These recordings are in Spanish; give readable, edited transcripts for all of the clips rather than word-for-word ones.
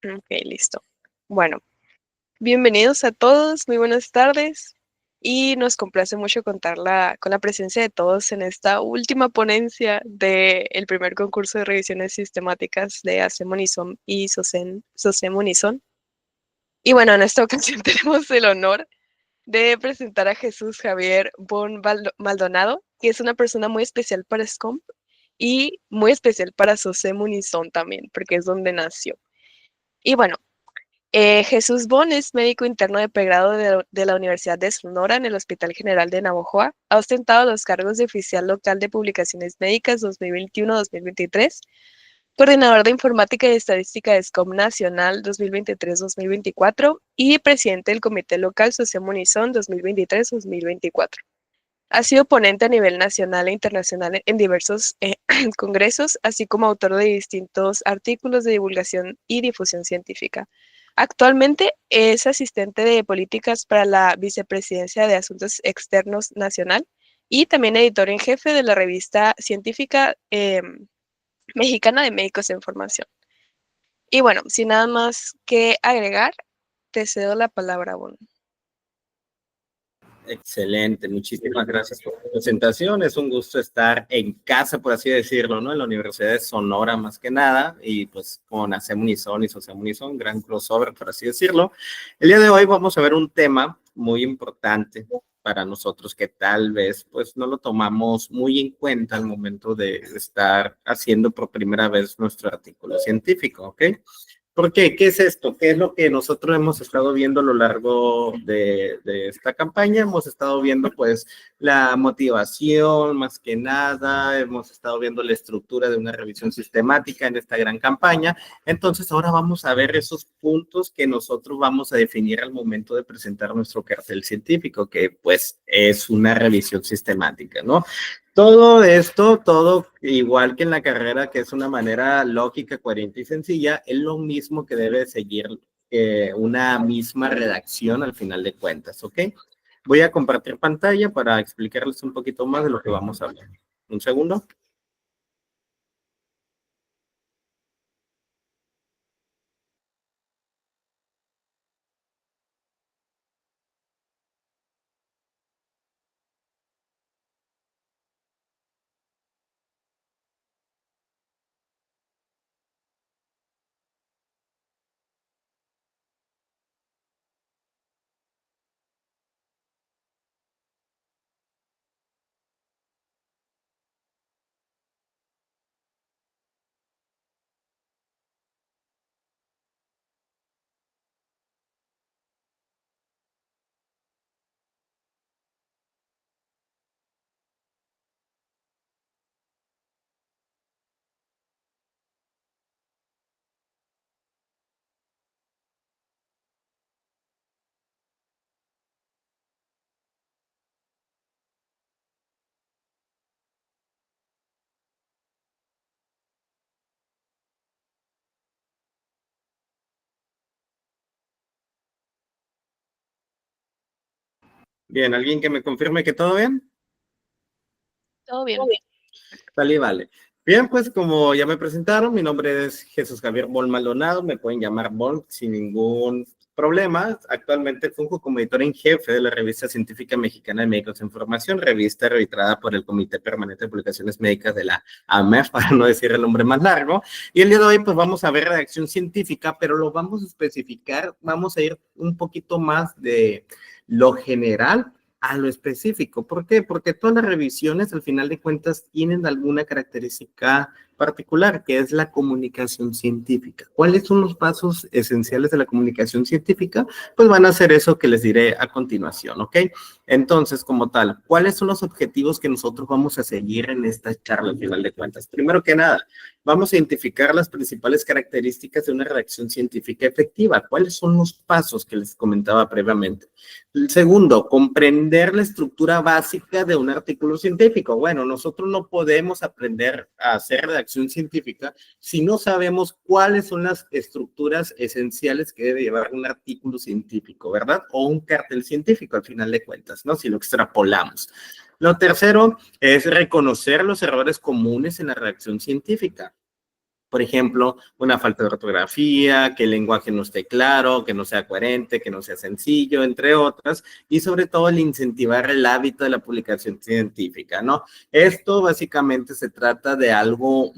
Ok, listo. Bueno, bienvenidos a todos, muy buenas tardes. Y nos complace mucho contar con la presencia de todos en esta última ponencia del primer concurso de revisiones sistemáticas de AC Monizón y SOCE Monizón. Y bueno, en esta ocasión tenemos el honor de presentar a Jesús Javier Maldonado, que es una persona muy especial para SCOMP y muy especial para SOCE Monizón también, porque es donde nació. Y bueno, Jesús Bon es médico interno de pregrado de la Universidad de Sonora en el Hospital General de Navojoa. Ha ostentado los cargos de oficial local de publicaciones médicas 2021-2023, coordinador de informática y estadística de SCOM Nacional 2023-2024 y presidente del Comité Local Sociomunizón 2023-2024. Ha sido ponente a nivel nacional e internacional en diversos congresos, así como autor de distintos artículos de divulgación y difusión científica. Actualmente es asistente de políticas para la Vicepresidencia de Asuntos Externos Nacional y también editor en jefe de la revista científica mexicana de Médicos en Formación. Y bueno, sin nada más que agregar, te cedo la palabra, Bon. Excelente, muchísimas gracias por la presentación. Es un gusto estar en casa, por así decirlo, ¿no? En la Universidad de Sonora más que nada, y pues con AC Unison y Social Unison, gran crossover, por así decirlo. El día de hoy vamos a ver un tema muy importante para nosotros que tal vez pues no lo tomamos muy en cuenta al momento de estar haciendo por primera vez nuestro artículo científico, ¿ok? ¿Por qué? ¿Qué es esto? ¿Qué es lo que nosotros hemos estado viendo a lo largo de esta campaña? Hemos estado viendo, pues, la motivación, más que nada, hemos estado viendo la estructura de una revisión sistemática en esta gran campaña. Entonces, ahora vamos a ver esos puntos que nosotros vamos a definir al momento de presentar nuestro cartel científico, que, pues, es una revisión sistemática, ¿no? Todo esto, todo igual que en la carrera, que es una manera lógica, coherente y sencilla, es lo mismo que debe seguir una misma redacción al final de cuentas, ¿ok? Voy a compartir pantalla para explicarles un poquito más de lo que vamos a hablar. Un segundo. Bien, ¿alguien que me confirme que todo bien? Todo bien. Vale, vale. Bien, pues como ya me presentaron, mi nombre es Jesús Javier Bol Maldonado, me pueden llamar Bol sin ningún problema. Actualmente funjo como editor en jefe de la revista científica mexicana de Médicos en Formación, revista arbitrada por el Comité Permanente de Publicaciones Médicas de la AMEF, para no decir el nombre más largo. Y el día de hoy pues vamos a ver redacción científica, pero lo vamos a especificar, vamos a ir un poquito más de lo general a lo específico. ¿Por qué? Porque todas las revisiones, al final de cuentas, tienen alguna característica particular, que es la comunicación científica. ¿Cuáles son los pasos esenciales de la comunicación científica? Pues van a ser eso que les diré a continuación, ¿ok? Entonces, como tal, ¿cuáles son los objetivos que nosotros vamos a seguir en esta charla, al final de cuentas? Primero que nada, vamos a identificar las principales características de una redacción científica efectiva. ¿Cuáles son los pasos que les comentaba previamente? El segundo, comprender la estructura básica de un artículo científico. Bueno, nosotros no podemos aprender a hacer redacción científica si no sabemos cuáles son las estructuras esenciales que debe llevar un artículo científico, ¿verdad? O un cartel científico, al final de cuentas, ¿no? Si lo extrapolamos. Lo tercero es reconocer los errores comunes en la redacción científica. Por ejemplo, una falta de ortografía, que el lenguaje no esté claro, que no sea coherente, que no sea sencillo, entre otras, y sobre todo el incentivar el hábito de la publicación científica, ¿no? Esto básicamente se trata de algo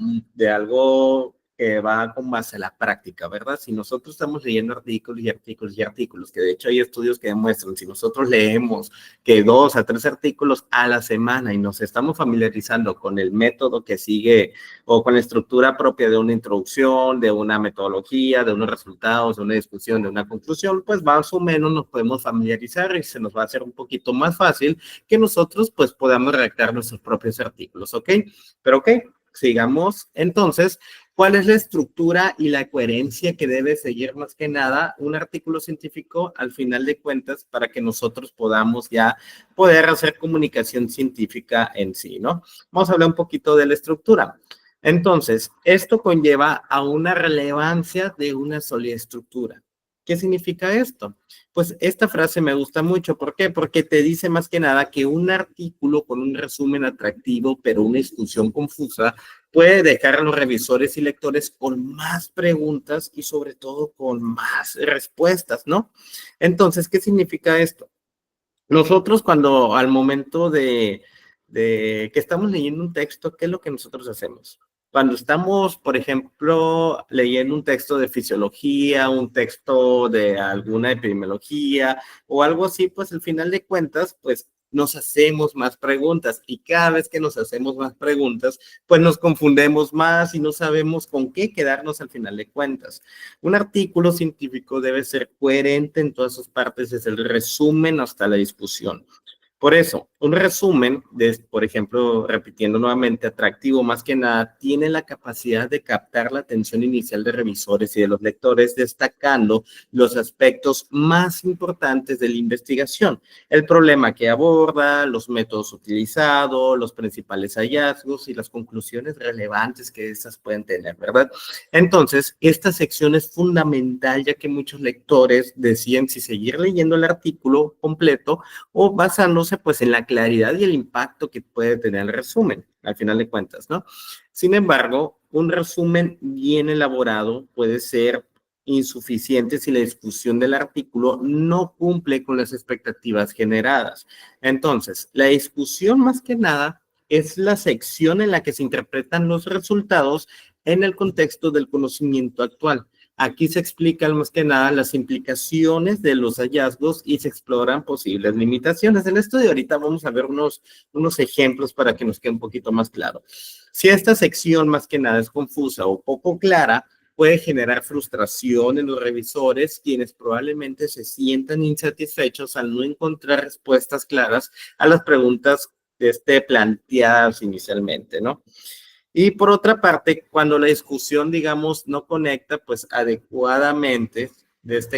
que va con base a la práctica, ¿verdad? Si nosotros estamos leyendo artículos y artículos y artículos, que de hecho hay estudios que demuestran, si nosotros leemos que 2 a 3 artículos a la semana y nos estamos familiarizando con el método que sigue o con la estructura propia de una introducción, de una metodología, de unos resultados, de una discusión, de una conclusión, pues más o menos nos podemos familiarizar y se nos va a hacer un poquito más fácil que nosotros pues podamos redactar nuestros propios artículos, ¿ok? Pero ok, sigamos entonces. ¿Cuál es la estructura y la coherencia que debe seguir más que nada un artículo científico al final de cuentas para que nosotros podamos ya poder hacer comunicación científica en sí, ¿no? Vamos a hablar un poquito de la estructura. Entonces, esto conlleva a una relevancia de una sólida estructura. ¿Qué significa esto? Pues esta frase me gusta mucho. ¿Por qué? Porque te dice más que nada que un artículo con un resumen atractivo, pero una discusión confusa, puede dejar a los revisores y lectores con más preguntas y sobre todo con más respuestas, ¿no? Entonces, ¿qué significa esto? Nosotros cuando al momento de que estamos leyendo un texto, ¿qué es lo que nosotros hacemos? Cuando estamos, por ejemplo, leyendo un texto de fisiología, un texto de alguna epidemiología o algo así, pues al final de cuentas, pues nos hacemos más preguntas y cada vez que nos hacemos más preguntas, pues nos confundemos más y no sabemos con qué quedarnos al final de cuentas. Un artículo científico debe ser coherente en todas sus partes, desde el resumen hasta la discusión. Por eso, un resumen, por ejemplo, repitiendo nuevamente, atractivo más que nada, tiene la capacidad de captar la atención inicial de revisores y de los lectores, destacando los aspectos más importantes de la investigación, el problema que aborda, los métodos utilizados, los principales hallazgos y las conclusiones relevantes que estas pueden tener, ¿verdad? Entonces, esta sección es fundamental ya que muchos lectores deciden si seguir leyendo el artículo completo o basándose pues en la claridad y el impacto que puede tener el resumen, al final de cuentas, ¿no? Sin embargo, un resumen bien elaborado puede ser insuficiente si la discusión del artículo no cumple con las expectativas generadas. Entonces, la discusión más que nada es la sección en la que se interpretan los resultados en el contexto del conocimiento actual. Aquí se explican más que nada las implicaciones de los hallazgos y se exploran posibles limitaciones. En esto de ahorita vamos a ver unos ejemplos para que nos quede un poquito más claro. Si esta sección más que nada es confusa o poco clara, puede generar frustración en los revisores, quienes probablemente se sientan insatisfechos al no encontrar respuestas claras a las preguntas planteadas inicialmente, ¿no? Y por otra parte, cuando la discusión, digamos, no conecta pues adecuadamente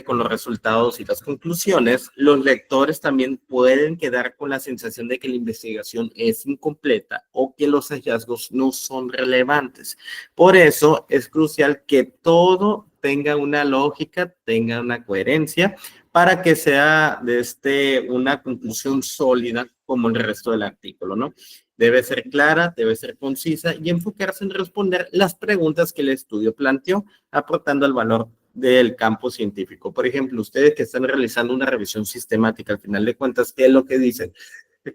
con los resultados y las conclusiones, los lectores también pueden quedar con la sensación de que la investigación es incompleta o que los hallazgos no son relevantes. Por eso es crucial que todo tenga una lógica, tenga una coherencia para que sea una conclusión sólida como el resto del artículo, ¿no? Debe ser clara, debe ser concisa y enfocarse en responder las preguntas que el estudio planteó, aportando al valor del campo científico. Por ejemplo, ustedes que están realizando una revisión sistemática, al final de cuentas, ¿qué es lo que dicen?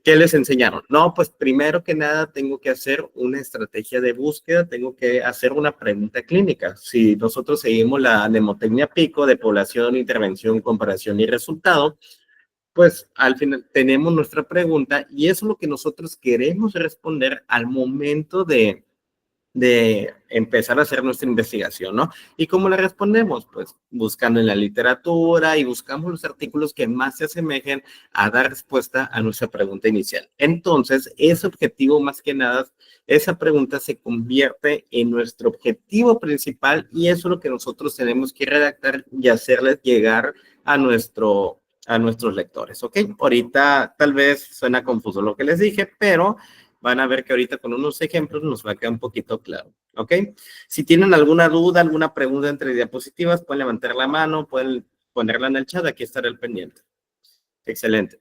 ¿Qué les enseñaron? No, pues primero que nada tengo que hacer una estrategia de búsqueda, tengo que hacer una pregunta clínica. Si nosotros seguimos la mnemotecnia PICO de población, intervención, comparación y resultado, pues al final tenemos nuestra pregunta y eso es lo que nosotros queremos responder al momento de empezar a hacer nuestra investigación, ¿no? ¿Y cómo la respondemos? Pues buscando en la literatura y buscamos los artículos que más se asemejen a dar respuesta a nuestra pregunta inicial. Entonces, ese objetivo más que nada, esa pregunta se convierte en nuestro objetivo principal y eso es lo que nosotros tenemos que redactar y hacerles llegar a nuestros lectores, ¿ok? Ahorita tal vez suena confuso lo que les dije, pero van a ver que ahorita con unos ejemplos nos va a quedar un poquito claro, ¿ok? Si tienen alguna duda, alguna pregunta entre diapositivas, pueden levantar la mano, pueden ponerla en el chat, aquí estará el pendiente. Excelente.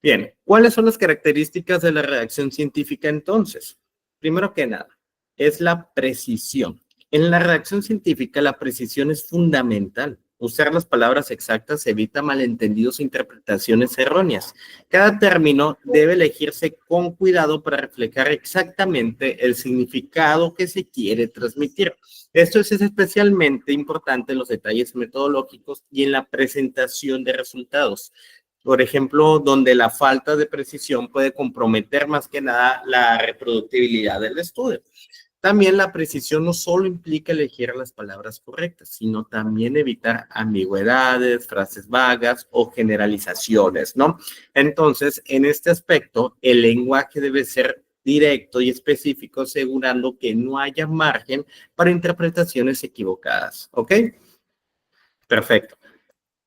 Bien, ¿cuáles son las características de la redacción científica entonces? Primero que nada, es la precisión. En la redacción científica, la precisión es fundamental. Usar las palabras exactas evita malentendidos o interpretaciones erróneas. Cada término debe elegirse con cuidado para reflejar exactamente el significado que se quiere transmitir. Esto es especialmente importante en los detalles metodológicos y en la presentación de resultados. Por ejemplo, donde la falta de precisión puede comprometer más que nada la reproductibilidad del estudio. También la precisión no solo implica elegir las palabras correctas, sino también evitar ambigüedades, frases vagas o generalizaciones, ¿no? Entonces, en este aspecto, el lenguaje debe ser directo y específico, asegurando que no haya margen para interpretaciones equivocadas, ¿ok? Perfecto.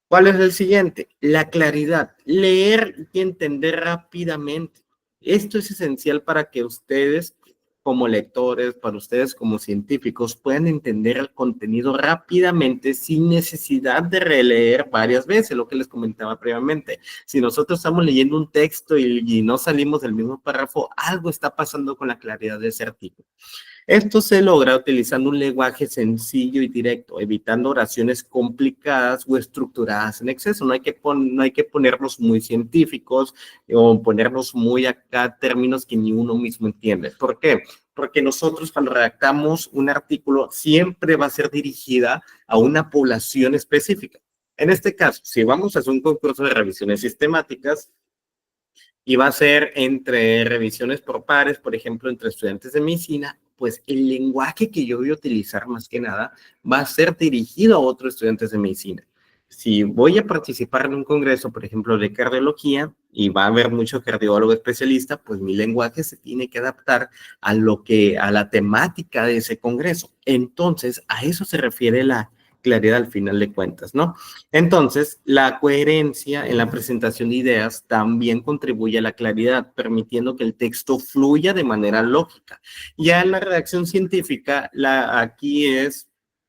¿Cuál es el siguiente? La claridad. Leer y entender rápidamente. Esto es esencial para que ustedes como lectores, para ustedes como científicos, puedan entender el contenido rápidamente sin necesidad de releer varias veces, lo que les comentaba previamente. Si nosotros estamos leyendo un texto y no salimos del mismo párrafo, algo está pasando con la claridad de ese artículo. Esto se logra utilizando un lenguaje sencillo y directo, evitando oraciones complicadas o estructuradas en exceso. No hay que ponernos muy científicos o ponernos muy acá términos que ni uno mismo entiende. ¿Por qué? Porque nosotros cuando redactamos un artículo siempre va a ser dirigida a una población específica. En este caso, si vamos a hacer un concurso de revisiones sistemáticas, y va a ser entre revisiones por pares, por ejemplo, entre estudiantes de medicina, pues el lenguaje que yo voy a utilizar más que nada va a ser dirigido a otros estudiantes de medicina. Si voy a participar en un congreso, por ejemplo, de cardiología, y va a haber mucho cardiólogo especialista, pues mi lenguaje se tiene que adaptar a la temática de ese congreso. Entonces, a eso se refiere la claridad al final de cuentas, ¿no? Entonces, la coherencia en la presentación de ideas también contribuye a la claridad, permitiendo que el texto fluya de manera lógica. Ya en la redacción científica, aquí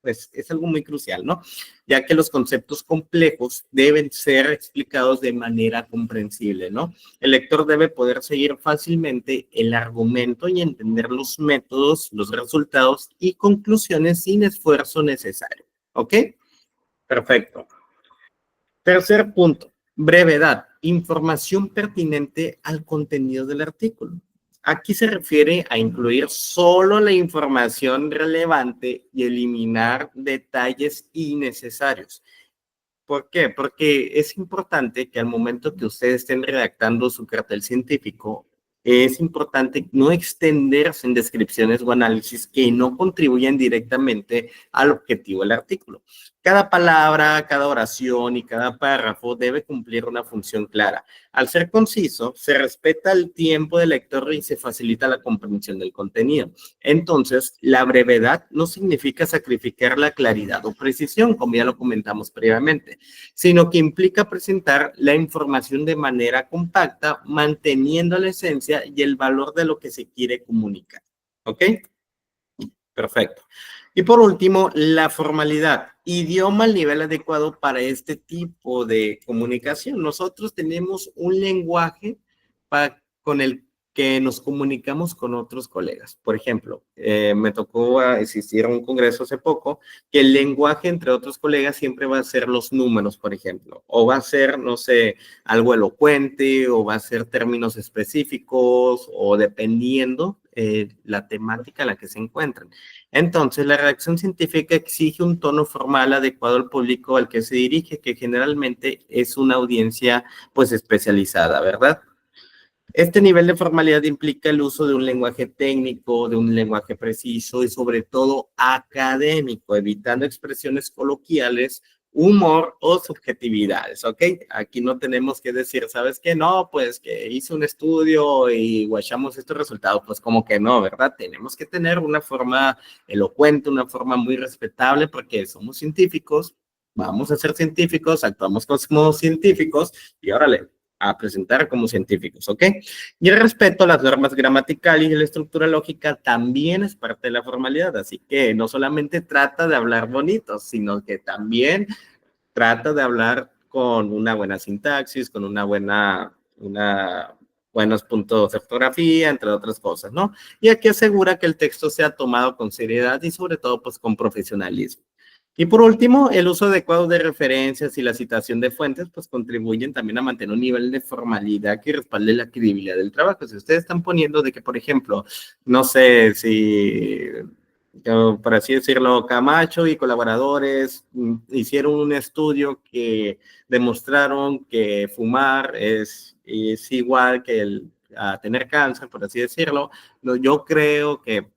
pues, es algo muy crucial, ¿no? Ya que los conceptos complejos deben ser explicados de manera comprensible, ¿no? El lector debe poder seguir fácilmente el argumento y entender los métodos, los resultados y conclusiones sin esfuerzo necesario. ¿Ok? Perfecto. Tercer punto, brevedad, información pertinente al contenido del artículo. Aquí se refiere a incluir solo la información relevante y eliminar detalles innecesarios. ¿Por qué? Porque es importante que al momento que ustedes estén redactando su cartel científico, es importante no extenderse en descripciones o análisis que no contribuyen directamente al objetivo del artículo. Cada palabra, cada oración y cada párrafo debe cumplir una función clara. Al ser conciso, se respeta el tiempo del lector y se facilita la comprensión del contenido. Entonces, la brevedad no significa sacrificar la claridad o precisión, como ya lo comentamos previamente, sino que implica presentar la información de manera compacta, manteniendo la esencia y el valor de lo que se quiere comunicar. ¿Ok? Perfecto. Y por último, la formalidad. Idioma al nivel adecuado para este tipo de comunicación. Nosotros tenemos un lenguaje con el que nos comunicamos con otros colegas. Por ejemplo, me tocó asistir a un congreso hace poco que el lenguaje entre otros colegas siempre va a ser los números, por ejemplo, o va a ser, no sé, algo elocuente, o va a ser términos específicos, o dependiendo la temática en la que se encuentran. Entonces, la redacción científica exige un tono formal adecuado al público al que se dirige, que generalmente es una audiencia, pues, especializada, ¿verdad? Este nivel de formalidad implica el uso de un lenguaje técnico, de un lenguaje preciso y sobre todo académico, evitando expresiones coloquiales, humor o subjetividades, ¿ok? Aquí no tenemos que decir, ¿sabes qué? No, pues que hice un estudio y guachamos estos resultados, pues como que no, ¿verdad? Tenemos que tener una forma elocuente, una forma muy respetable porque somos científicos, vamos a ser científicos, actuamos como científicos y órale, a presentar como científicos, ¿ok? Y el respeto a las normas gramaticales y la estructura lógica también es parte de la formalidad, así que no solamente trata de hablar bonito, sino que también trata de hablar con una buena sintaxis, con una buenos puntos de ortografía, entre otras cosas, ¿no? Y aquí asegura que el texto sea tomado con seriedad y sobre todo pues con profesionalismo. Y por último, el uso adecuado de referencias y la citación de fuentes, pues contribuyen también a mantener un nivel de formalidad que respalde la credibilidad del trabajo. Si ustedes están poniendo de que, por ejemplo, no sé si, por así decirlo, Camacho y colaboradores hicieron un estudio que demostraron que fumar es igual que a tener cáncer, por así decirlo, yo creo que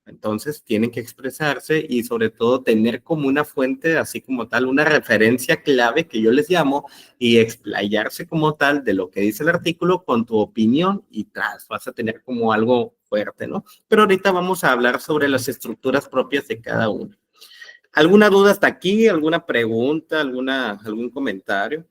entonces tienen que expresarse y sobre todo tener como una fuente, así como tal, una referencia clave que yo les llamo y explayarse como tal de lo que dice el artículo con tu opinión y tras vas a tener como algo fuerte, ¿no? Pero ahorita vamos a hablar sobre las estructuras propias de cada uno. ¿Alguna duda hasta aquí? ¿Alguna pregunta? ¿Algún comentario?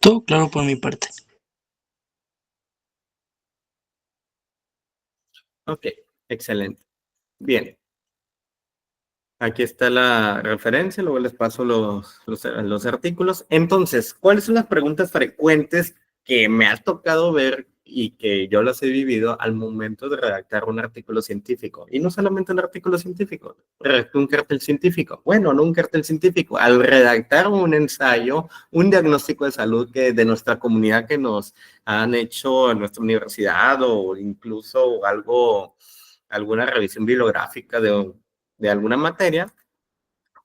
Todo claro por mi parte. Ok, excelente. Bien. Aquí está la referencia, luego les paso los artículos. Entonces, ¿cuáles son las preguntas frecuentes que me ha tocado ver y que yo las he vivido al momento de redactar un artículo científico? Y no solamente un artículo científico, redactar un cartel científico. Bueno, no un cartel científico, al redactar un ensayo, un diagnóstico de salud que de nuestra comunidad que nos han hecho en nuestra universidad o incluso alguna revisión bibliográfica de alguna materia,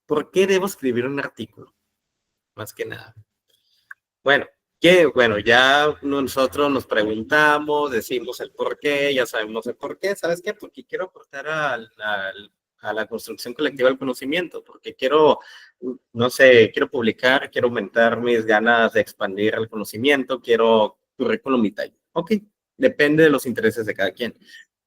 ¿por qué debo escribir un artículo? Más que nada. Bueno, bueno, ya nosotros nos preguntamos, decimos el por qué, ya sabemos el por qué. ¿Sabes qué? Porque quiero aportar a la construcción colectiva del conocimiento, porque quiero, no sé, quiero publicar, quiero aumentar mis ganas de expandir el conocimiento, quiero currículum vitae. Ok, depende de los intereses de cada quien.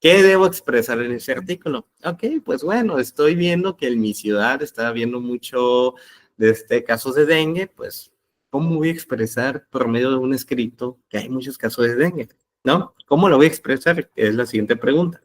¿Qué debo expresar en ese artículo? Ok, pues bueno, estoy viendo que en mi ciudad está habiendo mucho de casos de dengue, pues ¿cómo voy a expresar por medio de un escrito que hay muchos casos de dengue? ¿No? ¿Cómo lo voy a expresar? Es la siguiente pregunta.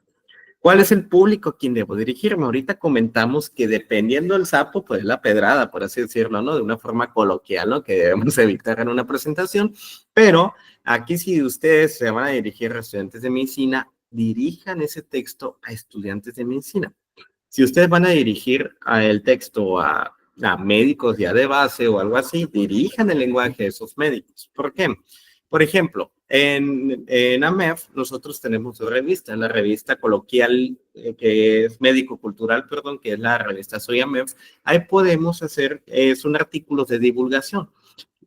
¿Cuál es el público a quien debo dirigirme? Ahorita comentamos que dependiendo del sapo, pues la pedrada, por así decirlo, ¿no? De una forma coloquial, ¿no? Que debemos evitar en una presentación, pero aquí si ustedes se van a dirigir a estudiantes de medicina, dirijan ese texto a estudiantes de medicina. Si ustedes van a dirigir el texto a médicos ya de base o algo así, dirijan el lenguaje de esos médicos. ¿Por qué? Por ejemplo, en AMEF nosotros tenemos una revista, la revista coloquial que es médico-cultural, perdón, que es la revista Soy AMEF. Ahí podemos hacer, son artículos de divulgación.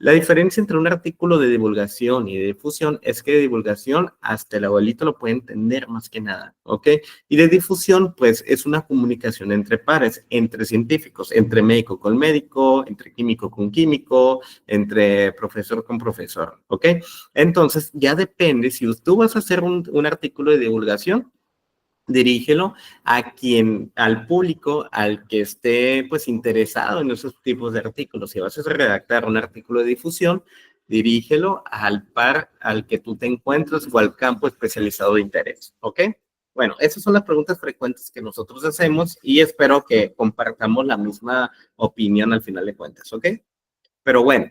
La diferencia entre un artículo de divulgación y de difusión es que de divulgación hasta el abuelito lo puede entender más que nada, ¿ok? Y de difusión, pues es una comunicación entre pares, entre científicos, entre médico con médico, entre químico con químico, entre profesor con profesor, ¿ok? Entonces, ya depende, si tú vas a hacer un artículo de divulgación, dirígelo al público, al que esté pues interesado en esos tipos de artículos. Si vas a redactar un artículo de difusión, dirígelo al par al que tú te encuentres o al campo especializado de interés, ¿ok? Bueno, esas son las preguntas frecuentes que nosotros hacemos y espero que compartamos la misma opinión al final de cuentas, ¿ok? Pero bueno,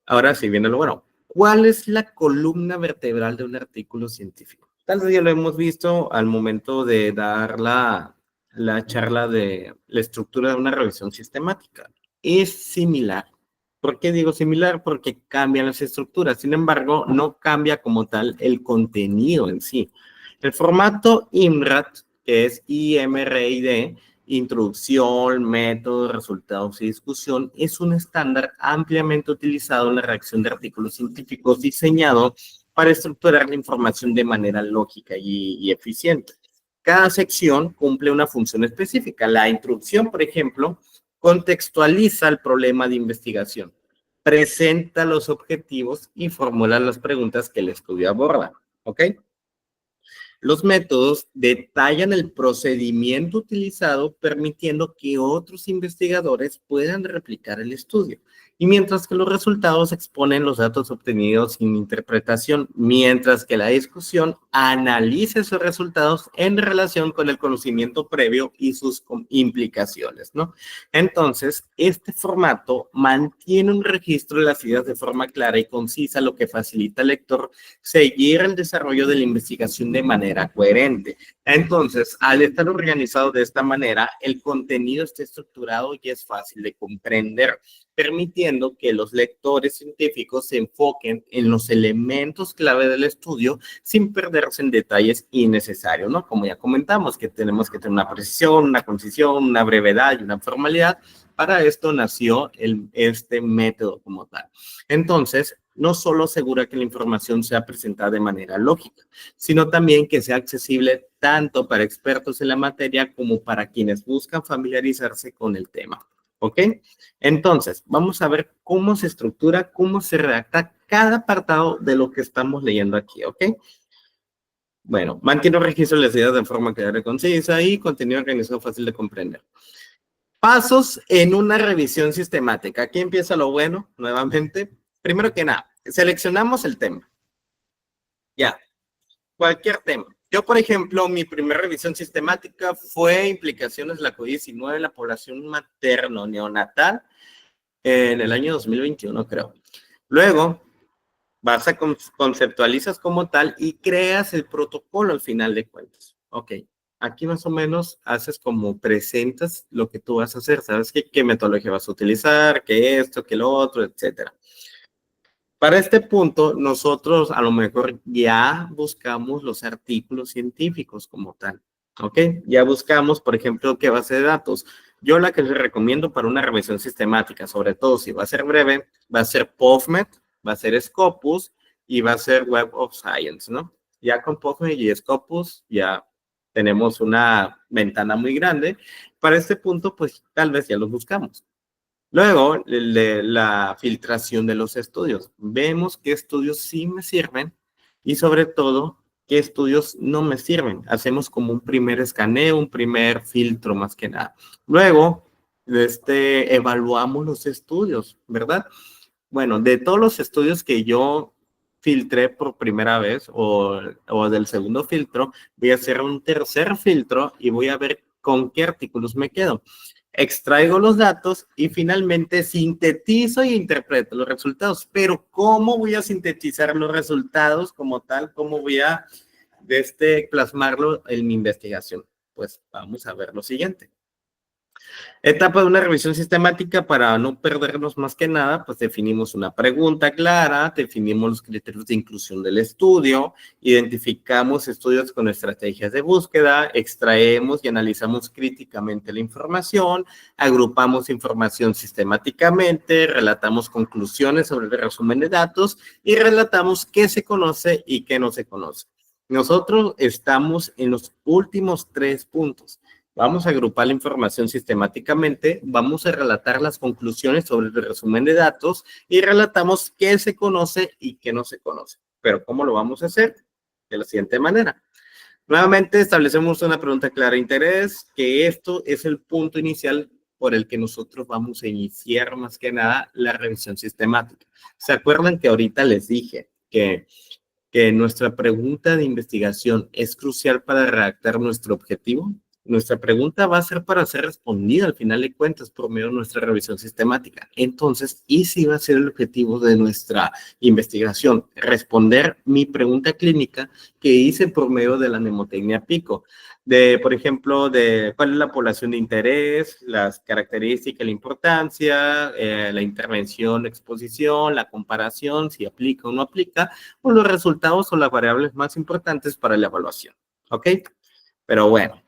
ahora sí viene lo bueno. ¿Cuál es la columna vertebral de un artículo científico? Tal vez ya lo hemos visto al momento de dar la charla de la estructura de una revisión sistemática. Es similar. ¿Por qué digo similar? Porque cambian las estructuras. Sin embargo, no cambia como tal el contenido en sí. El formato IMRAD, que es IMRID, introducción, método, resultados y discusión, es un estándar ampliamente utilizado en la redacción de artículos científicos diseñado para estructurar la información de manera lógica y eficiente. Cada sección cumple una función específica. La introducción, por ejemplo, contextualiza el problema de investigación, presenta los objetivos y formula las preguntas que el estudio aborda. ¿Ok? Los métodos detallan el procedimiento utilizado, permitiendo que otros investigadores puedan replicar el estudio. Y mientras que los resultados exponen los datos obtenidos sin interpretación, mientras que la discusión analice sus resultados en relación con el conocimiento previo y sus implicaciones, ¿no? Entonces, este formato mantiene un registro de las ideas de forma clara y concisa, lo que facilita al lector seguir el desarrollo de la investigación de manera coherente. Entonces, al estar organizado de esta manera, el contenido está estructurado y es fácil de comprender, permitiendo que los lectores científicos se enfoquen en los elementos clave del estudio sin perderse en detalles innecesarios, ¿no? Como ya comentamos, que tenemos que tener una precisión, una concisión, una brevedad y una formalidad. Para esto nació este método como tal. Entonces, no solo asegura que la información sea presentada de manera lógica, sino también que sea accesible tanto para expertos en la materia como para quienes buscan familiarizarse con el tema. ¿Ok? Entonces, vamos a ver cómo se estructura, cómo se redacta cada apartado de lo que estamos leyendo aquí, ¿ok? Bueno, mantiene un registro de las ideas de forma clara y concisa y contenido organizado fácil de comprender. Pasos en una revisión sistemática. Aquí empieza lo bueno, nuevamente. Primero que nada, seleccionamos el tema. Ya, cualquier tema. Yo, por ejemplo, mi primera revisión sistemática fue implicaciones de la COVID-19 en la población materno-neonatal en el año 2021, creo. Luego, vas a conceptualizas como tal y creas el protocolo al final de cuentas. Ok, aquí más o menos haces como presentas lo que tú vas a hacer, sabes qué metodología vas a utilizar, qué esto, qué lo otro, etcétera. Para este punto, nosotros a lo mejor ya buscamos los artículos científicos como tal, ¿ok? Ya buscamos, por ejemplo, qué base de datos. Yo la que les recomiendo para una revisión sistemática, sobre todo si va a ser breve, va a ser PubMed, va a ser Scopus y va a ser Web of Science, ¿no? Ya con PubMed y Scopus ya tenemos una ventana muy grande. Para este punto, pues tal vez ya los buscamos. Luego, la filtración de los estudios. Vemos qué estudios sí me sirven y sobre todo qué estudios no me sirven. Hacemos como un primer escaneo, un primer filtro más que nada. Luego, evaluamos los estudios, ¿verdad? Bueno, de todos los estudios que yo filtré por primera vez o del segundo filtro, voy a hacer un tercer filtro y voy a ver con qué artículos me quedo. Extraigo los datos y finalmente sintetizo e interpreto los resultados. Pero ¿cómo voy a sintetizar los resultados como tal? ¿Cómo voy a plasmarlo en mi investigación? Pues vamos a ver lo siguiente. Etapa de una revisión sistemática para no perdernos más que nada, pues definimos una pregunta clara, definimos los criterios de inclusión del estudio, identificamos estudios con estrategias de búsqueda, extraemos y analizamos críticamente la información, agrupamos información sistemáticamente, relatamos conclusiones sobre el resumen de datos y relatamos qué se conoce y qué no se conoce. Nosotros estamos en los últimos 3 puntos. Vamos a agrupar la información sistemáticamente, vamos a relatar las conclusiones sobre el resumen de datos y relatamos qué se conoce y qué no se conoce. Pero ¿cómo lo vamos a hacer? De la siguiente manera. Nuevamente establecemos una pregunta clara de interés, que esto es el punto inicial por el que nosotros vamos a iniciar más que nada la revisión sistemática. ¿Se acuerdan que ahorita les dije que nuestra pregunta de investigación es crucial para redactar nuestro objetivo? Nuestra pregunta va a ser para ser respondida al final de cuentas por medio de nuestra revisión sistemática. Entonces, ¿y si va a ser el objetivo de nuestra investigación? Responder mi pregunta clínica que hice por medio de la mnemotecnia PICO. Por ejemplo, de cuál es la población de interés, las características, la importancia, la intervención, exposición, la comparación, si aplica o no aplica, o los resultados o las variables más importantes para la evaluación. ¿Ok? Pero bueno.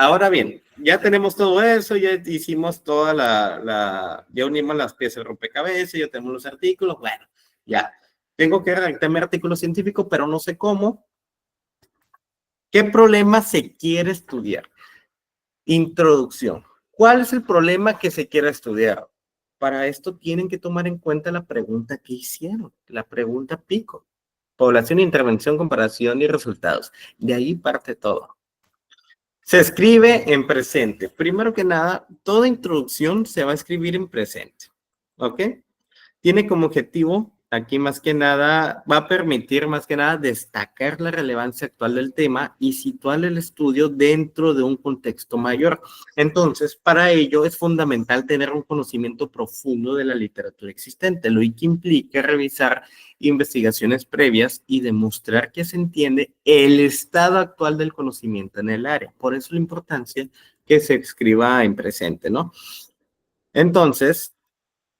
Ahora bien, ya tenemos todo eso, ya hicimos toda ya unimos las piezas del rompecabezas, ya tenemos los artículos, bueno, ya. Tengo que redactar mi artículo científico, pero no sé cómo. ¿Qué problema se quiere estudiar? Introducción. ¿Cuál es el problema que se quiere estudiar? Para esto tienen que tomar en cuenta la pregunta que hicieron, la pregunta PICO. Población, intervención, comparación y resultados. De ahí parte todo. Se escribe en presente. Primero que nada, toda introducción se va a escribir en presente. ¿Ok? Tiene como objetivo Aquí más que nada va a permitir más que nada destacar la relevancia actual del tema y situar el estudio dentro de un contexto mayor. Entonces, para ello es fundamental tener un conocimiento profundo de la literatura existente, lo que implica revisar investigaciones previas y demostrar que se entiende el estado actual del conocimiento en el área. Por eso la importancia que se escriba en presente, ¿no? Entonces,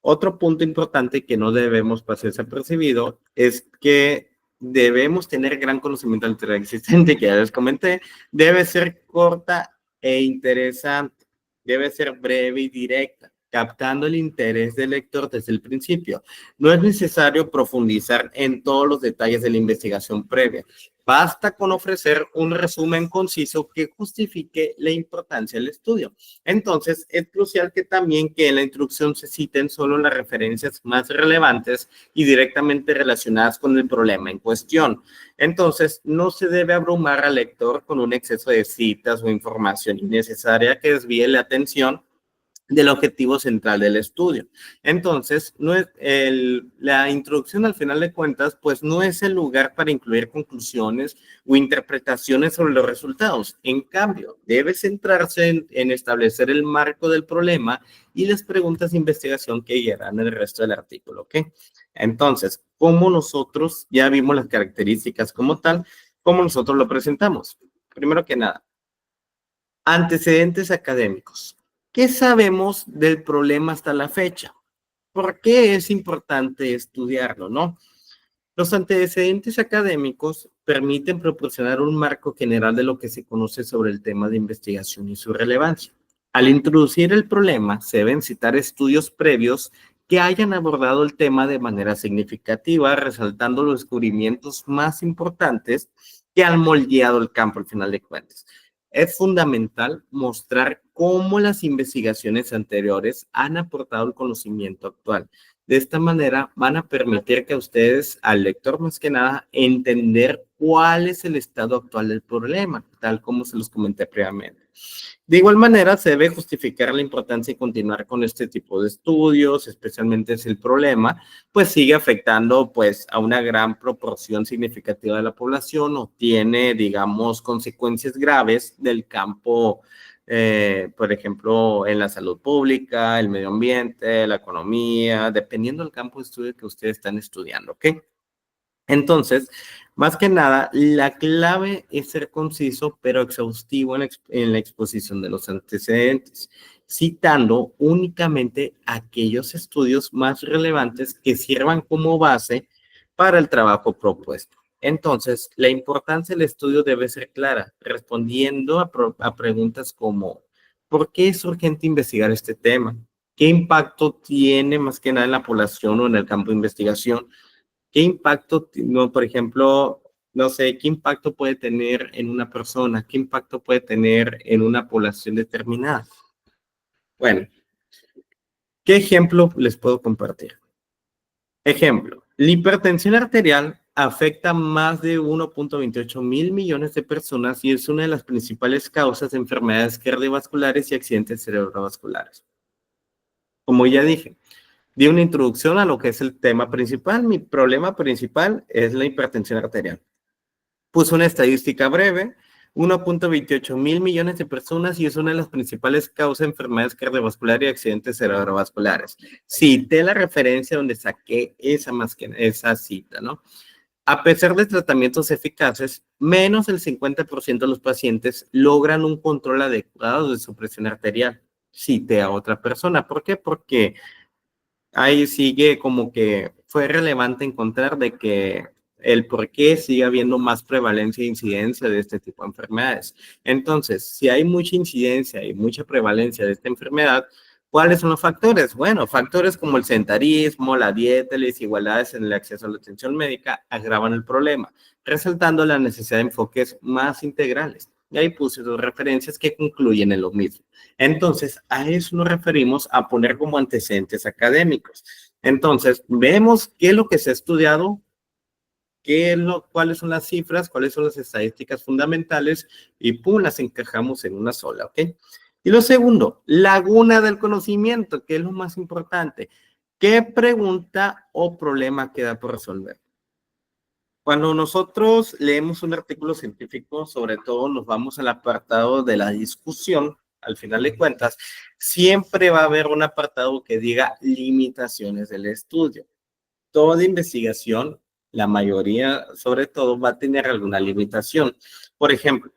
otro punto importante que no debemos pasar desapercibido es que debemos tener gran conocimiento del tema existente, que ya les comenté, debe ser corta e interesante, debe ser breve y directa, captando el interés del lector desde el principio. No es necesario profundizar en todos los detalles de la investigación previa. Basta con ofrecer un resumen conciso que justifique la importancia del estudio. Entonces, es crucial que también que en la introducción se citen solo las referencias más relevantes y directamente relacionadas con el problema en cuestión. Entonces, no se debe abrumar al lector con un exceso de citas o información innecesaria que desvíe la atención del objetivo central del estudio. Entonces, no es la introducción al final de cuentas, pues no es el lugar para incluir conclusiones o interpretaciones sobre los resultados. En cambio, debe centrarse en establecer el marco del problema y las preguntas de investigación que guiarán el resto del artículo, ¿ok? Entonces, ¿cómo nosotros ya vimos las características como tal? ¿Cómo nosotros lo presentamos? Primero que nada, antecedentes académicos. ¿Qué sabemos del problema hasta la fecha? ¿Por qué es importante estudiarlo, no? Los antecedentes académicos permiten proporcionar un marco general de lo que se conoce sobre el tema de investigación y su relevancia. Al introducir el problema, se deben citar estudios previos que hayan abordado el tema de manera significativa, resaltando los descubrimientos más importantes que han moldeado el campo al final de cuentas. Es fundamental mostrar cómo las investigaciones anteriores han aportado el conocimiento actual. De esta manera van a permitir que ustedes, al lector más que nada, entender cuál es el estado actual del problema, tal como se los comenté previamente. De igual manera, se debe justificar la importancia de continuar con este tipo de estudios, especialmente si el problema, pues sigue afectando pues a una gran proporción significativa de la población o tiene, digamos, consecuencias graves del campo, por ejemplo, en la salud pública, el medio ambiente, la economía, dependiendo del campo de estudio que ustedes están estudiando, ¿ok? Entonces, más que nada, la clave es ser conciso, pero exhaustivo en la exposición de los antecedentes, citando únicamente aquellos estudios más relevantes que sirvan como base para el trabajo propuesto. Entonces, la importancia del estudio debe ser clara, respondiendo a preguntas como, ¿por qué es urgente investigar este tema? ¿Qué impacto tiene más que nada en la población o en el campo de investigación? ¿Qué impacto, no, por ejemplo, no sé, qué impacto puede tener en una persona? ¿Qué impacto puede tener en una población determinada? Bueno, ¿qué ejemplo les puedo compartir? Ejemplo, la hipertensión arterial afecta a más de 1.28 mil millones de personas y es una de las principales causas de enfermedades cardiovasculares y accidentes cerebrovasculares. Como ya dije, di una introducción a lo que es el tema principal. Mi problema principal es la hipertensión arterial. Puso una estadística breve, 1.28 mil millones de personas y es una de las principales causas de enfermedades cardiovasculares y accidentes cerebrovasculares. Cité la referencia donde saqué esa cita, ¿no? A pesar de tratamientos eficaces, menos del 50% de los pacientes logran un control adecuado de su presión arterial. Cité a otra persona. ¿Por qué? Porque ahí sigue como que fue relevante encontrar de que el por qué sigue habiendo más prevalencia e incidencia de este tipo de enfermedades. Entonces, si hay mucha incidencia y mucha prevalencia de esta enfermedad, ¿cuáles son los factores? Bueno, factores como el sedentarismo, la dieta, las desigualdades en el acceso a la atención médica agravan el problema, resaltando la necesidad de enfoques más integrales. Y ahí puse dos referencias que concluyen en lo mismo. Entonces, a eso nos referimos a poner como antecedentes académicos. Entonces, vemos qué es lo que se ha estudiado, cuáles son las cifras, cuáles son las estadísticas fundamentales y pum, las encajamos en una sola, ¿ok? Y lo segundo, laguna del conocimiento, que es lo más importante. ¿Qué pregunta o problema queda por resolver? Cuando nosotros leemos un artículo científico, sobre todo nos vamos al apartado de la discusión, al final de cuentas, siempre va a haber un apartado que diga limitaciones del estudio. Toda investigación, la mayoría sobre todo, va a tener alguna limitación. Por ejemplo,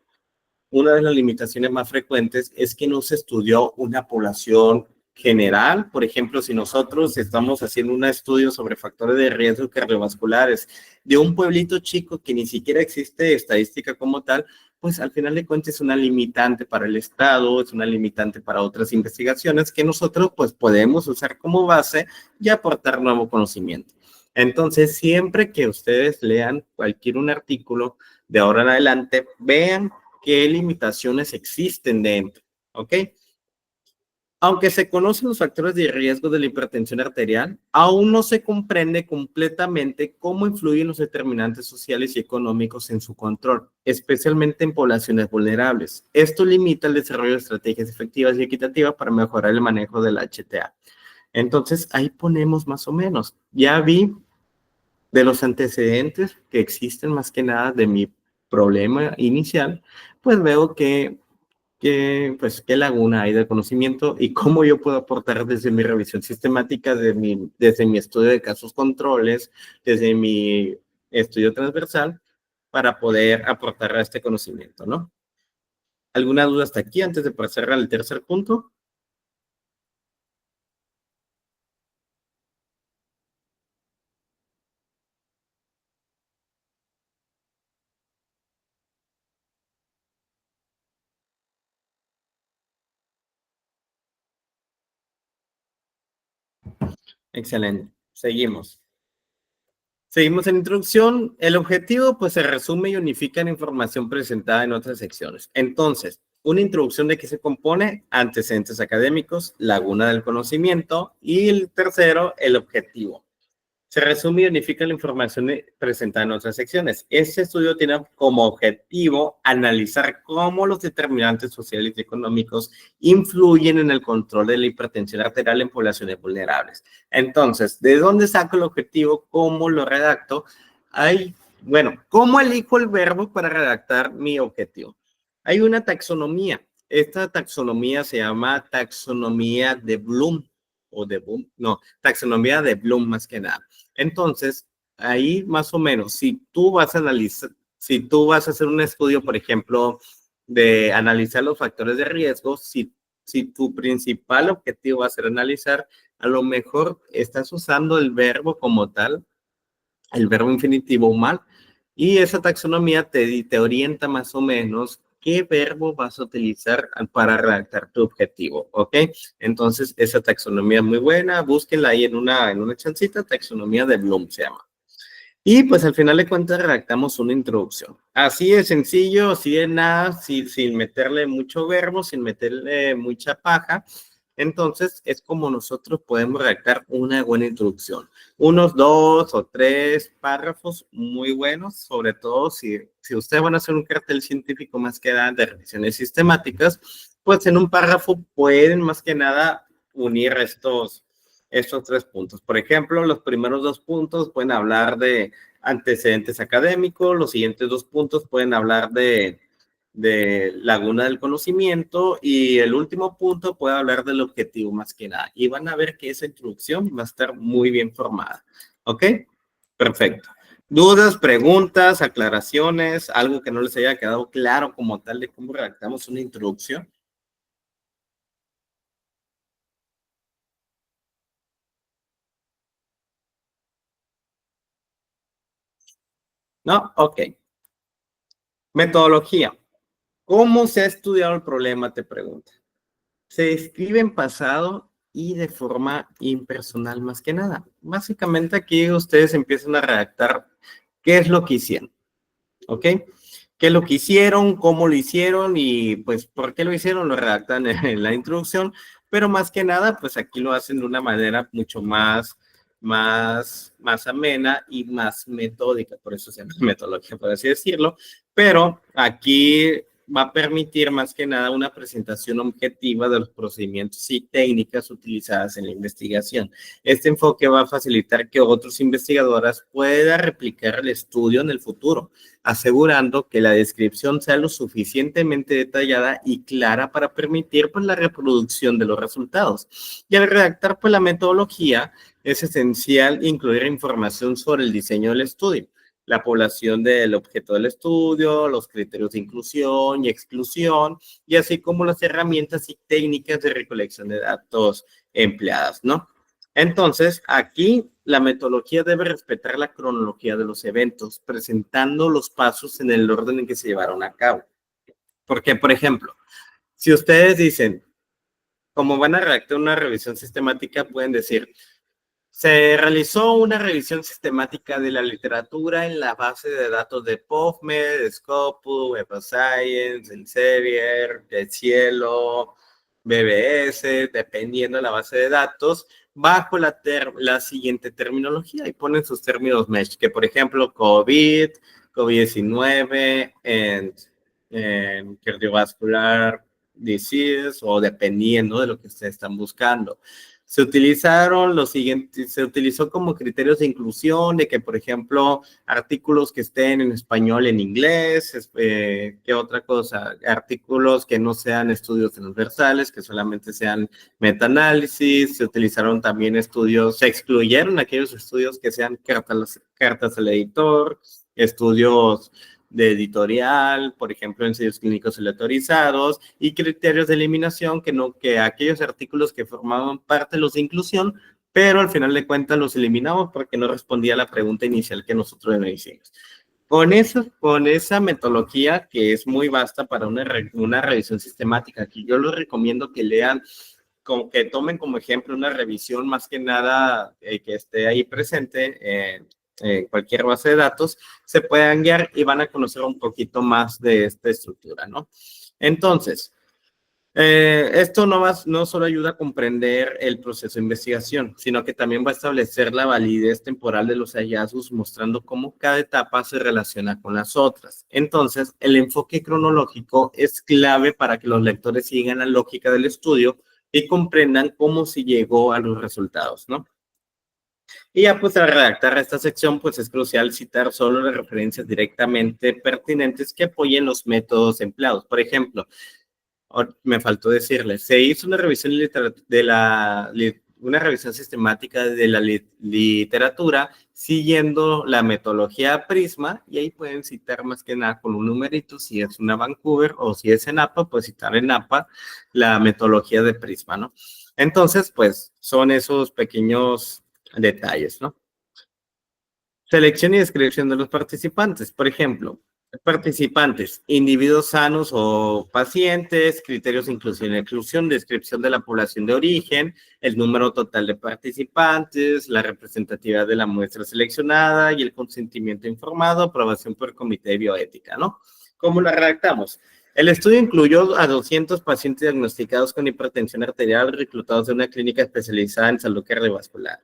una de las limitaciones más frecuentes es que no se estudió una población general. Por ejemplo, si nosotros estamos haciendo un estudio sobre factores de riesgo cardiovasculares de un pueblito chico que ni siquiera existe estadística como tal, pues al final de cuentas es una limitante para el Estado, es una limitante para otras investigaciones que nosotros pues podemos usar como base y aportar nuevo conocimiento. Entonces, siempre que ustedes lean cualquier un artículo de ahora en adelante, vean qué limitaciones existen dentro, ¿ok? Aunque se conocen los factores de riesgo de la hipertensión arterial, aún no se comprende completamente cómo influyen los determinantes sociales y económicos en su control, especialmente en poblaciones vulnerables. Esto limita el desarrollo de estrategias efectivas y equitativas para mejorar el manejo del HTA. Entonces, ahí ponemos más o menos. Ya vi de los antecedentes que existen más que nada de mi problema inicial, pues veo pues, qué laguna hay de conocimiento y cómo yo puedo aportar desde mi revisión sistemática, desde mi estudio de casos controles, desde mi estudio transversal, para poder aportar a este conocimiento, ¿no? ¿Alguna duda hasta aquí antes de pasar al tercer punto? Excelente. Seguimos. Seguimos en introducción. El objetivo, pues, se resume y unifica en información presentada en otras secciones. Entonces, una introducción de qué se compone, antecedentes académicos, laguna del conocimiento y el tercero, el objetivo. Se resume y unifica la información presentada en otras secciones. Este estudio tiene como objetivo analizar cómo los determinantes sociales y económicos influyen en el control de la hipertensión arterial en poblaciones vulnerables. Entonces, ¿de dónde saco el objetivo? ¿Cómo lo redacto? Bueno, ¿cómo elijo el verbo para redactar mi objetivo? Hay una taxonomía. Esta taxonomía se llama taxonomía de Bloom o de Bloom, no, taxonomía de Bloom más que nada. Entonces, ahí más o menos, si tú vas a analizar, si tú vas a hacer un estudio, por ejemplo, de analizar los factores de riesgo, si tu principal objetivo va a ser analizar, a lo mejor estás usando el verbo como tal, el verbo infinitivo mal, y esa taxonomía te orienta más o menos qué verbo vas a utilizar para redactar tu objetivo, ¿ok? Entonces, esa taxonomía es muy buena, búsquenla ahí en una chancita, taxonomía de Bloom se llama. Y pues al final de cuentas redactamos una introducción. Así de sencillo, así de nada, sin meterle mucho verbo, sin meterle mucha paja. Entonces es como nosotros podemos redactar una buena introducción. Unos 2 o 3 párrafos muy buenos, sobre todo si ustedes van a hacer un cartel científico más que nada de revisiones sistemáticas, pues en un párrafo pueden más que nada unir estos 3 puntos. Por ejemplo, los primeros 2 puntos pueden hablar de antecedentes académicos, los siguientes 2 puntos pueden hablar de laguna del conocimiento y el último punto puede hablar del objetivo más que nada. Y van a ver que esa introducción va a estar muy bien formada. ¿Ok? Perfecto. ¿Dudas, preguntas, aclaraciones, algo que no les haya quedado claro como tal de cómo redactamos una introducción? ¿No? Ok. Metodología. ¿Cómo se ha estudiado el problema? Te pregunto. Se escribe en pasado y de forma impersonal más que nada. Básicamente aquí ustedes empiezan a redactar qué es lo que hicieron, ¿ok? ¿Qué es lo que hicieron? ¿Cómo lo hicieron? Y pues, ¿por qué lo hicieron? Lo redactan en la introducción, pero más que nada, pues aquí lo hacen de una manera mucho más amena y más metódica, por eso se llama metodología, por así decirlo, pero aquí va a permitir más que nada una presentación objetiva de los procedimientos y técnicas utilizadas en la investigación. Este enfoque va a facilitar que otros investigadores puedan replicar el estudio en el futuro, asegurando que la descripción sea lo suficientemente detallada y clara para permitir pues, la reproducción de los resultados. Y al redactar pues, la metodología, es esencial incluir información sobre el diseño del estudio, la población del objeto del estudio, los criterios de inclusión y exclusión, y así como las herramientas y técnicas de recolección de datos empleadas, ¿no? Entonces, aquí la metodología debe respetar la cronología de los eventos, presentando los pasos en el orden en que se llevaron a cabo. Porque, por ejemplo, si ustedes dicen, como van a redactar una revisión sistemática, pueden decir, se realizó una revisión sistemática de la literatura en la base de datos de PubMed, Scopus, Web of Science, Elsevier, El Cielo, BBS, dependiendo de la base de datos, bajo la siguiente terminología y ponen sus términos mesh, que por ejemplo COVID, COVID-19, cardiovascular disease, o dependiendo de lo que ustedes están buscando. Se utilizaron los siguientes, se utilizó como criterios de inclusión, de que, por ejemplo, artículos que estén en español, en inglés, ¿qué otra cosa? Artículos que no sean estudios transversales, que solamente sean metaanálisis, se utilizaron también estudios, se excluyeron aquellos estudios que sean cartas al editor, estudios de editorial, por ejemplo, ensayos clínicos aleatorizados y criterios de eliminación que aquellos artículos que formaban parte de los de inclusión, pero al final de cuentas los eliminamos porque no respondía a la pregunta inicial que nosotros le hicimos. Con esa metodología que es muy vasta para una revisión sistemática, que yo les recomiendo que lean, que tomen como ejemplo una revisión más que nada que esté ahí presente cualquier base de datos, se puedan guiar y van a conocer un poquito más de esta estructura, ¿no? Entonces, esto no solo ayuda a comprender el proceso de investigación, sino que también va a establecer la validez temporal de los hallazgos, mostrando cómo cada etapa se relaciona con las otras. Entonces, el enfoque cronológico es clave para que los lectores sigan la lógica del estudio y comprendan cómo se llegó a los resultados, ¿no? Y ya pues al redactar esta sección pues es crucial citar solo las referencias directamente pertinentes que apoyen los métodos empleados. Por ejemplo, me faltó decirles, se hizo una revisión una revisión sistemática de la literatura siguiendo la metodología Prisma, y ahí pueden citar más que nada con un numerito si es una Vancouver, o si es en APA, pues citar en APA la metodología de Prisma, ¿no? Entonces, pues son esos pequeños detalles, ¿no? Selección y descripción de los participantes. Por ejemplo, participantes, individuos sanos o pacientes, criterios de inclusión y exclusión, descripción de la población de origen, el número total de participantes, la representatividad de la muestra seleccionada y el consentimiento informado, aprobación por comité de bioética, ¿no? ¿Cómo la redactamos? El estudio incluyó a 200 pacientes diagnosticados con hipertensión arterial reclutados de una clínica especializada en salud cardiovascular.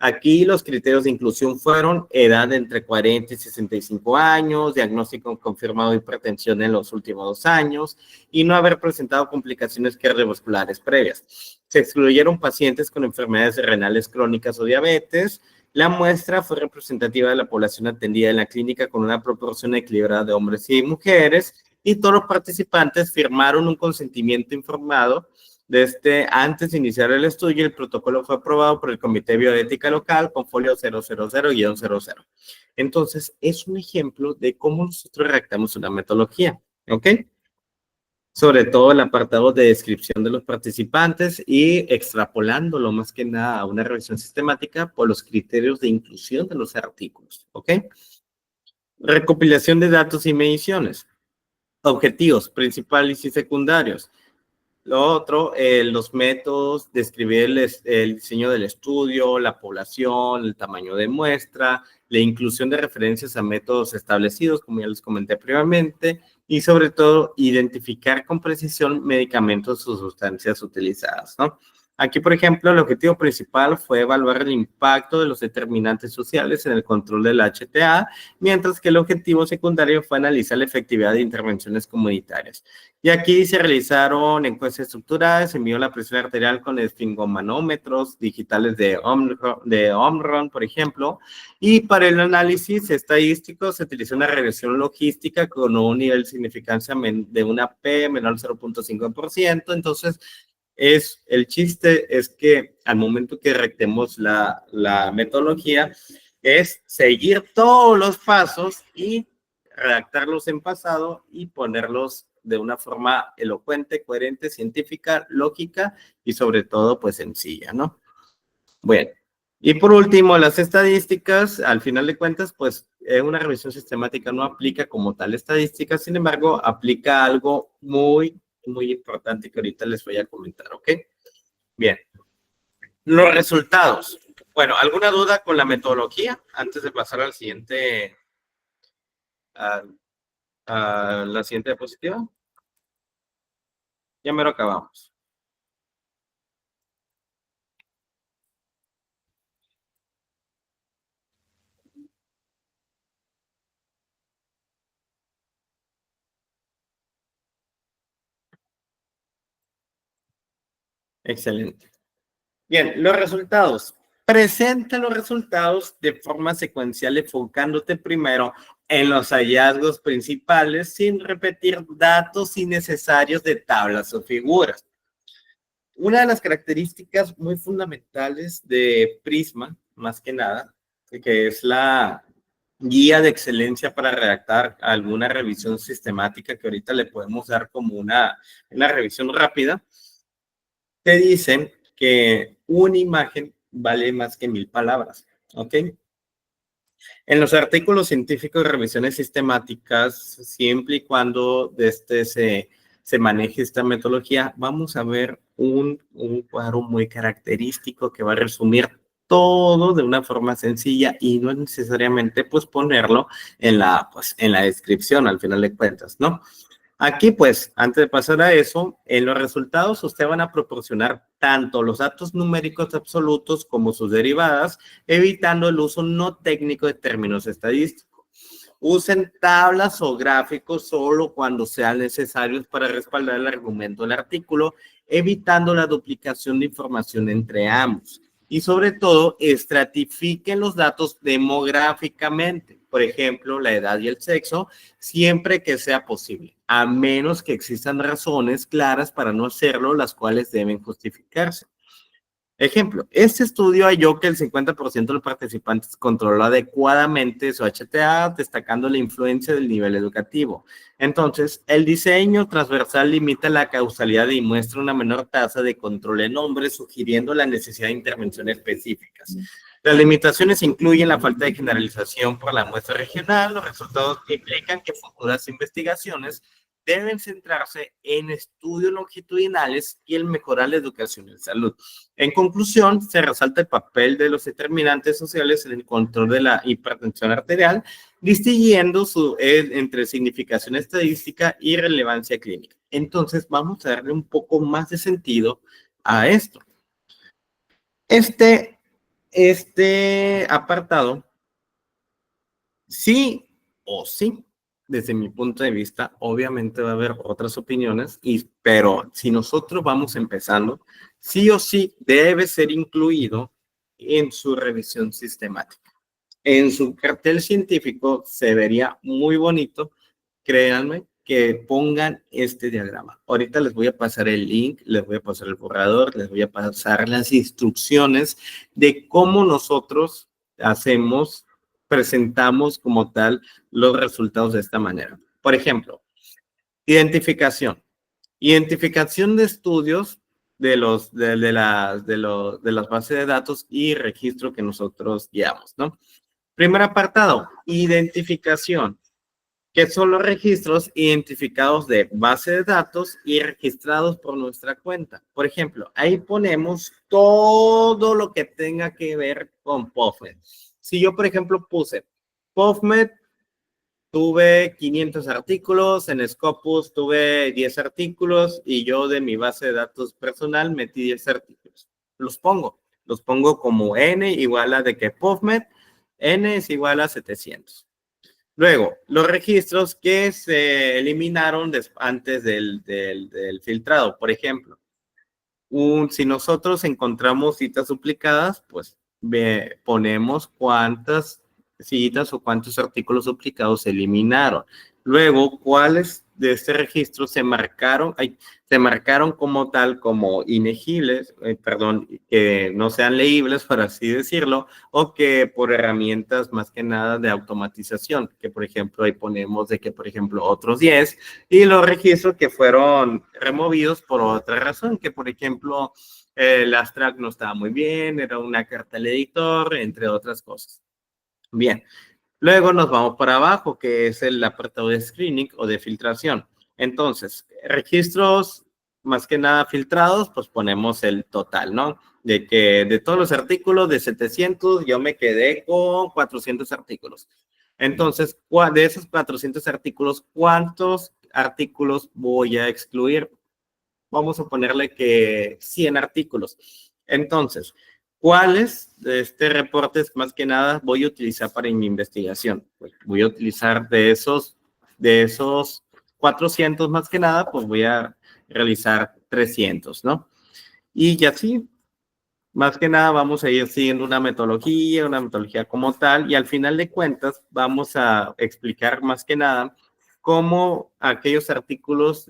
Aquí los criterios de inclusión fueron edad de entre 40 y 65 años, diagnóstico confirmado de hipertensión en los últimos 2 años y no haber presentado complicaciones cardiovasculares previas. Se excluyeron pacientes con enfermedades renales crónicas o diabetes. La muestra fue representativa de la población atendida en la clínica con una proporción equilibrada de hombres y mujeres, y todos los participantes firmaron un consentimiento informado. Antes de iniciar el estudio, el protocolo fue aprobado por el Comité de Bioética Local con folio 000-00. Entonces, es un ejemplo de cómo nosotros redactamos una metodología, ¿ok? Sobre todo el apartado de descripción de los participantes y extrapolándolo más que nada a una revisión sistemática por los criterios de inclusión de los artículos, ¿ok? Recopilación de datos y mediciones. Objetivos principales y secundarios. Lo otro, los métodos, describir el diseño del estudio, la población, el tamaño de muestra, la inclusión de referencias a métodos establecidos, como ya les comenté previamente, y sobre todo, identificar con precisión medicamentos o sustancias utilizadas, ¿no? Aquí, por ejemplo, el objetivo principal fue evaluar el impacto de los determinantes sociales en el control del HTA, mientras que el objetivo secundario fue analizar la efectividad de intervenciones comunitarias. Y aquí se realizaron encuestas estructuradas, se midió la presión arterial con esfingomanómetros digitales de Omron, por ejemplo, y para el análisis estadístico se utilizó una regresión logística con un nivel de significancia de una P menor al 0.5%. Entonces, el chiste es que al momento que rectemos la metodología, es seguir todos los pasos y redactarlos en pasado y ponerlos de una forma elocuente, coherente, científica, lógica y sobre todo, pues sencilla, ¿no? Bueno, y por último, las estadísticas, al final de cuentas, pues una revisión sistemática no aplica como tal estadísticas, sin embargo, aplica algo muy, muy importante que ahorita les voy a comentar, ¿ok? Bien, los resultados. Bueno, ¿alguna duda con la metodología antes de pasar al siguiente, a, a la siguiente diapositiva? Ya mero acabamos. Excelente. Bien, los resultados. Presenta los resultados de forma secuencial, enfocándote primero en los hallazgos principales sin repetir datos innecesarios de tablas o figuras. Una de las características muy fundamentales de Prisma, más que nada, que es la guía de excelencia para redactar alguna revisión sistemática que ahorita le podemos dar como una revisión rápida, te dicen que una imagen vale más que 1000 palabras, ¿ok? En los artículos científicos de revisiones sistemáticas, siempre y cuando se maneje esta metodología, vamos a ver un cuadro muy característico que va a resumir todo de una forma sencilla y no necesariamente pues ponerlo pues, en la descripción al final de cuentas, ¿no? Aquí, pues, antes de pasar a eso, en los resultados usted van a proporcionar tanto los datos numéricos absolutos como sus derivadas, evitando el uso no técnico de términos estadísticos. Usen tablas o gráficos solo cuando sean necesarios para respaldar el argumento del artículo, evitando la duplicación de información entre ambos. Y sobre todo, estratifiquen los datos demográficamente, por ejemplo, la edad y el sexo, siempre que sea posible, a menos que existan razones claras para no hacerlo, las cuales deben justificarse. Ejemplo, este estudio halló que el 50% de los participantes controló adecuadamente su HTA, destacando la influencia del nivel educativo. Entonces, el diseño transversal limita la causalidad y muestra una menor tasa de control en hombres, sugiriendo la necesidad de intervenciones específicas. Las limitaciones incluyen la falta de generalización por la muestra regional. Los resultados implican que futuras investigaciones deben centrarse en estudios longitudinales y en mejorar la educación en salud. En conclusión, se resalta el papel de los determinantes sociales en el control de la hipertensión arterial, distinguiendo entre significación estadística y relevancia clínica. Entonces, vamos a darle un poco más de sentido a esto. Este apartado, sí o sí, desde mi punto de vista, obviamente va a haber otras opiniones, pero si nosotros vamos empezando, sí o sí debe ser incluido en su revisión sistemática. En su cartel científico se vería muy bonito, créanme, que pongan este diagrama. Ahorita les voy a pasar el link, les voy a pasar el borrador, les voy a pasar las instrucciones de cómo nosotros presentamos como tal los resultados de esta manera. Por ejemplo, identificación. Identificación de estudios de las bases de datos y registro que nosotros guiamos, ¿no? Primer apartado, identificación, que son los registros identificados de base de datos y registrados por nuestra cuenta. Por ejemplo, ahí ponemos todo lo que tenga que ver con PubMed. Si yo, por ejemplo, puse PubMed, tuve 500 artículos, en Scopus tuve 10 artículos y yo de mi base de datos personal metí 10 artículos. los pongo. Los pongo como n igual a de que PubMed, n es igual a 700. Luego, los registros que se eliminaron antes del filtrado, por ejemplo. Si nosotros encontramos citas duplicadas, pues ponemos cuántas citas o cuántos artículos duplicados se eliminaron. Luego, cuáles de este registro se marcaron como tal, como inegibles, que no sean leíbles, por así decirlo, o que por herramientas más que nada de automatización, que por ejemplo ahí ponemos de que por ejemplo otros 10, y los registros que fueron removidos por otra razón, que por ejemplo el abstract no estaba muy bien, era una carta al editor, entre otras cosas. Bien, luego nos vamos para abajo, que es el apartado de screening o de filtración. Entonces, registros más que nada filtrados, pues ponemos el total, ¿no? De que de todos los artículos de 700, yo me quedé con 400 artículos. Entonces, de esos 400 artículos, ¿cuántos artículos voy a excluir? Vamos a ponerle que 100 artículos. Entonces, ¿cuáles de este reportes más que nada voy a utilizar para mi investigación? Pues voy a utilizar de esos 400 más que nada, pues voy a realizar 300, ¿no? Y así, más que nada vamos a ir siguiendo una metodología como tal, y al final de cuentas vamos a explicar más que nada cómo aquellos artículos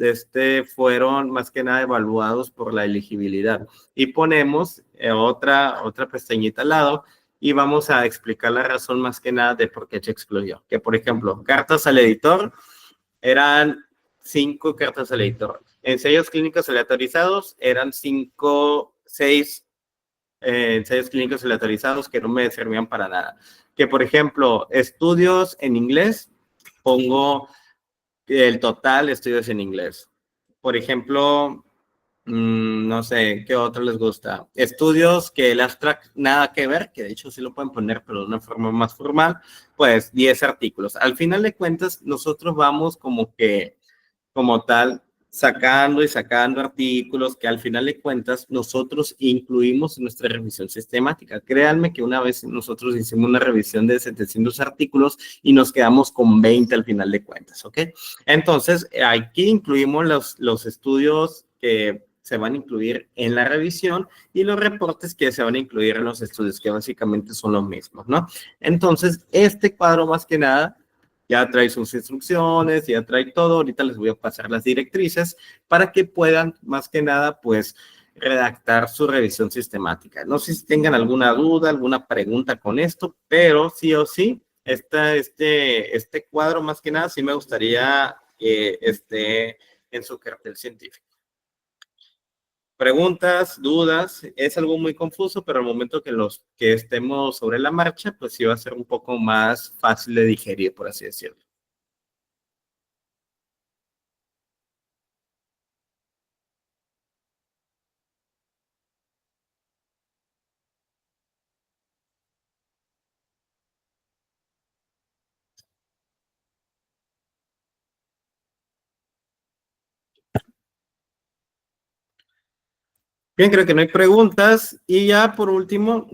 fueron más que nada evaluados por la elegibilidad. Y ponemos otra pestañita al lado y vamos a explicar la razón más que nada de por qué se excluyó. Que por ejemplo, cartas al editor eran 5 cartas al editor. Ensayos clínicos aleatorizados eran 6 ensayos clínicos aleatorizados que no me servían para nada. Que por ejemplo, estudios en inglés, pongo el total de estudios en inglés. Por ejemplo, no sé, ¿qué otro les gusta? Estudios que el abstract nada que ver, que de hecho sí lo pueden poner, pero de una forma más formal, pues 10 artículos. Al final de cuentas, nosotros vamos como tal, sacando y sacando artículos que al final de cuentas nosotros incluimos en nuestra revisión sistemática. Créanme que una vez nosotros hicimos una revisión de 700 artículos y nos quedamos con 20 al final de cuentas, ¿ok? Entonces, aquí incluimos los estudios que se van a incluir en la revisión y los reportes que se van a incluir en los estudios, que básicamente son los mismos, ¿no? Entonces, este cuadro más que nada ya trae sus instrucciones, ya trae todo. Ahorita les voy a pasar las directrices para que puedan, más que nada, pues, redactar su revisión sistemática. No sé si tengan alguna duda, alguna pregunta con esto, pero sí o sí, este cuadro, más que nada, sí me gustaría que esté en su cartel científico. Preguntas, dudas, es algo muy confuso, pero al momento que estemos sobre la marcha, pues sí va a ser un poco más fácil de digerir, por así decirlo. Bien, creo que no hay preguntas. Y ya por último,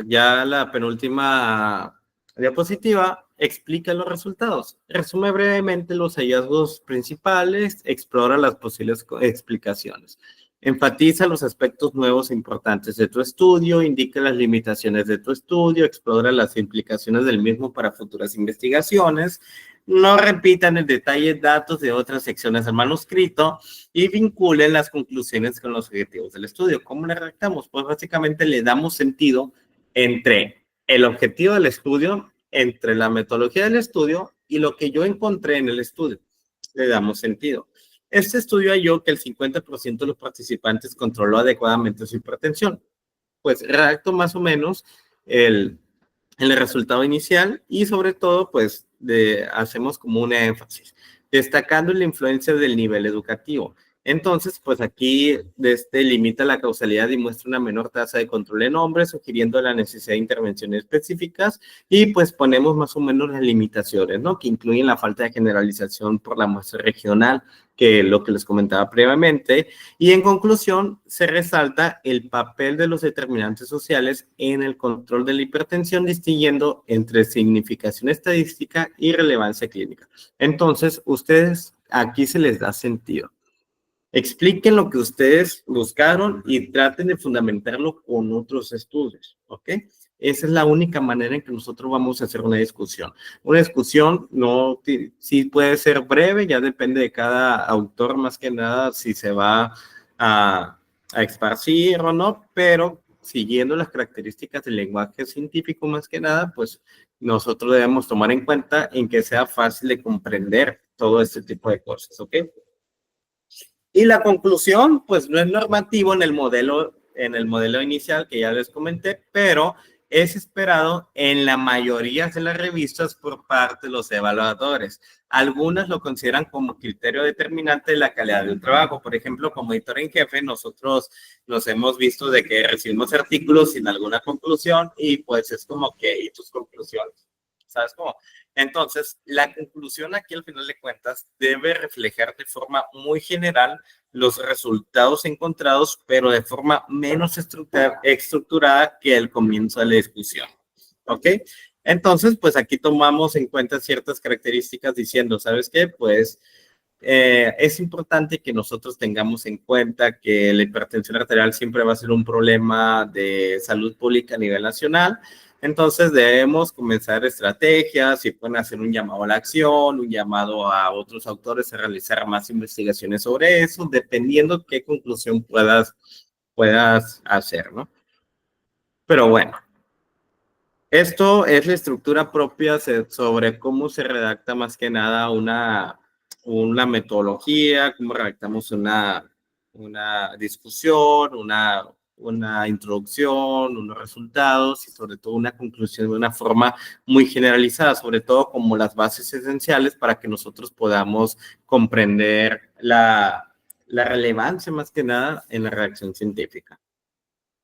ya la penúltima diapositiva explica los resultados. Resume brevemente los hallazgos principales, explora las posibles explicaciones. Enfatiza los aspectos nuevos e importantes de tu estudio, indica las limitaciones de tu estudio, explora las implicaciones del mismo para futuras investigaciones. No repitan en detalle datos de otras secciones del manuscrito y vinculen las conclusiones con los objetivos del estudio. ¿Cómo le redactamos? Pues básicamente le damos sentido entre el objetivo del estudio, entre la metodología del estudio y lo que yo encontré en el estudio. Le damos sentido. Este estudio halló que el 50% de los participantes controló adecuadamente su hipertensión. Pues redacto más o menos el resultado inicial y sobre todo, pues, hacemos como un énfasis, destacando la influencia del nivel educativo. Entonces, pues aquí limita la causalidad y muestra una menor tasa de control en hombres, sugiriendo la necesidad de intervenciones específicas y pues ponemos más o menos las limitaciones, ¿no? Que incluyen la falta de generalización por la muestra regional, que lo que les comentaba previamente. Y en conclusión, se resalta el papel de los determinantes sociales en el control de la hipertensión, distinguiendo entre significación estadística y relevancia clínica. Entonces, ustedes aquí se les da sentido. Expliquen lo que ustedes buscaron y traten de fundamentarlo con otros estudios, ¿ok? Esa es la única manera en que nosotros vamos a hacer una discusión. Una discusión no, sí puede ser breve, ya depende de cada autor más que nada si se va a esparcir o no, pero siguiendo las características del lenguaje científico más que nada, pues nosotros debemos tomar en cuenta en que sea fácil de comprender todo este tipo de cosas, ¿ok? Y la conclusión, pues no es normativo en el modelo inicial que ya les comenté, pero es esperado en la mayoría de las revistas por parte de los evaluadores. Algunas lo consideran como criterio determinante de la calidad del trabajo. Por ejemplo, como editor en jefe, nosotros nos hemos visto de que recibimos artículos sin alguna conclusión y pues es como que, ¿y tus conclusiones? ¿Sabes cómo? Entonces, la conclusión aquí al final de cuentas debe reflejar de forma muy general los resultados encontrados, pero de forma menos estructurada que el comienzo de la discusión. ¿Ok? Entonces, pues aquí tomamos en cuenta ciertas características diciendo, ¿sabes qué? Pues es importante que nosotros tengamos en cuenta que la hipertensión arterial siempre va a ser un problema de salud pública a nivel nacional. Entonces debemos comenzar estrategias y pueden hacer un llamado a la acción, un llamado a otros autores a realizar más investigaciones sobre eso, dependiendo qué conclusión puedas hacer, ¿no? Pero bueno, esto es la estructura propia sobre cómo se redacta más que nada una metodología, cómo redactamos una discusión, una introducción, unos resultados y sobre todo una conclusión de una forma muy generalizada, sobre todo como las bases esenciales para que nosotros podamos comprender la relevancia más que nada en la redacción científica.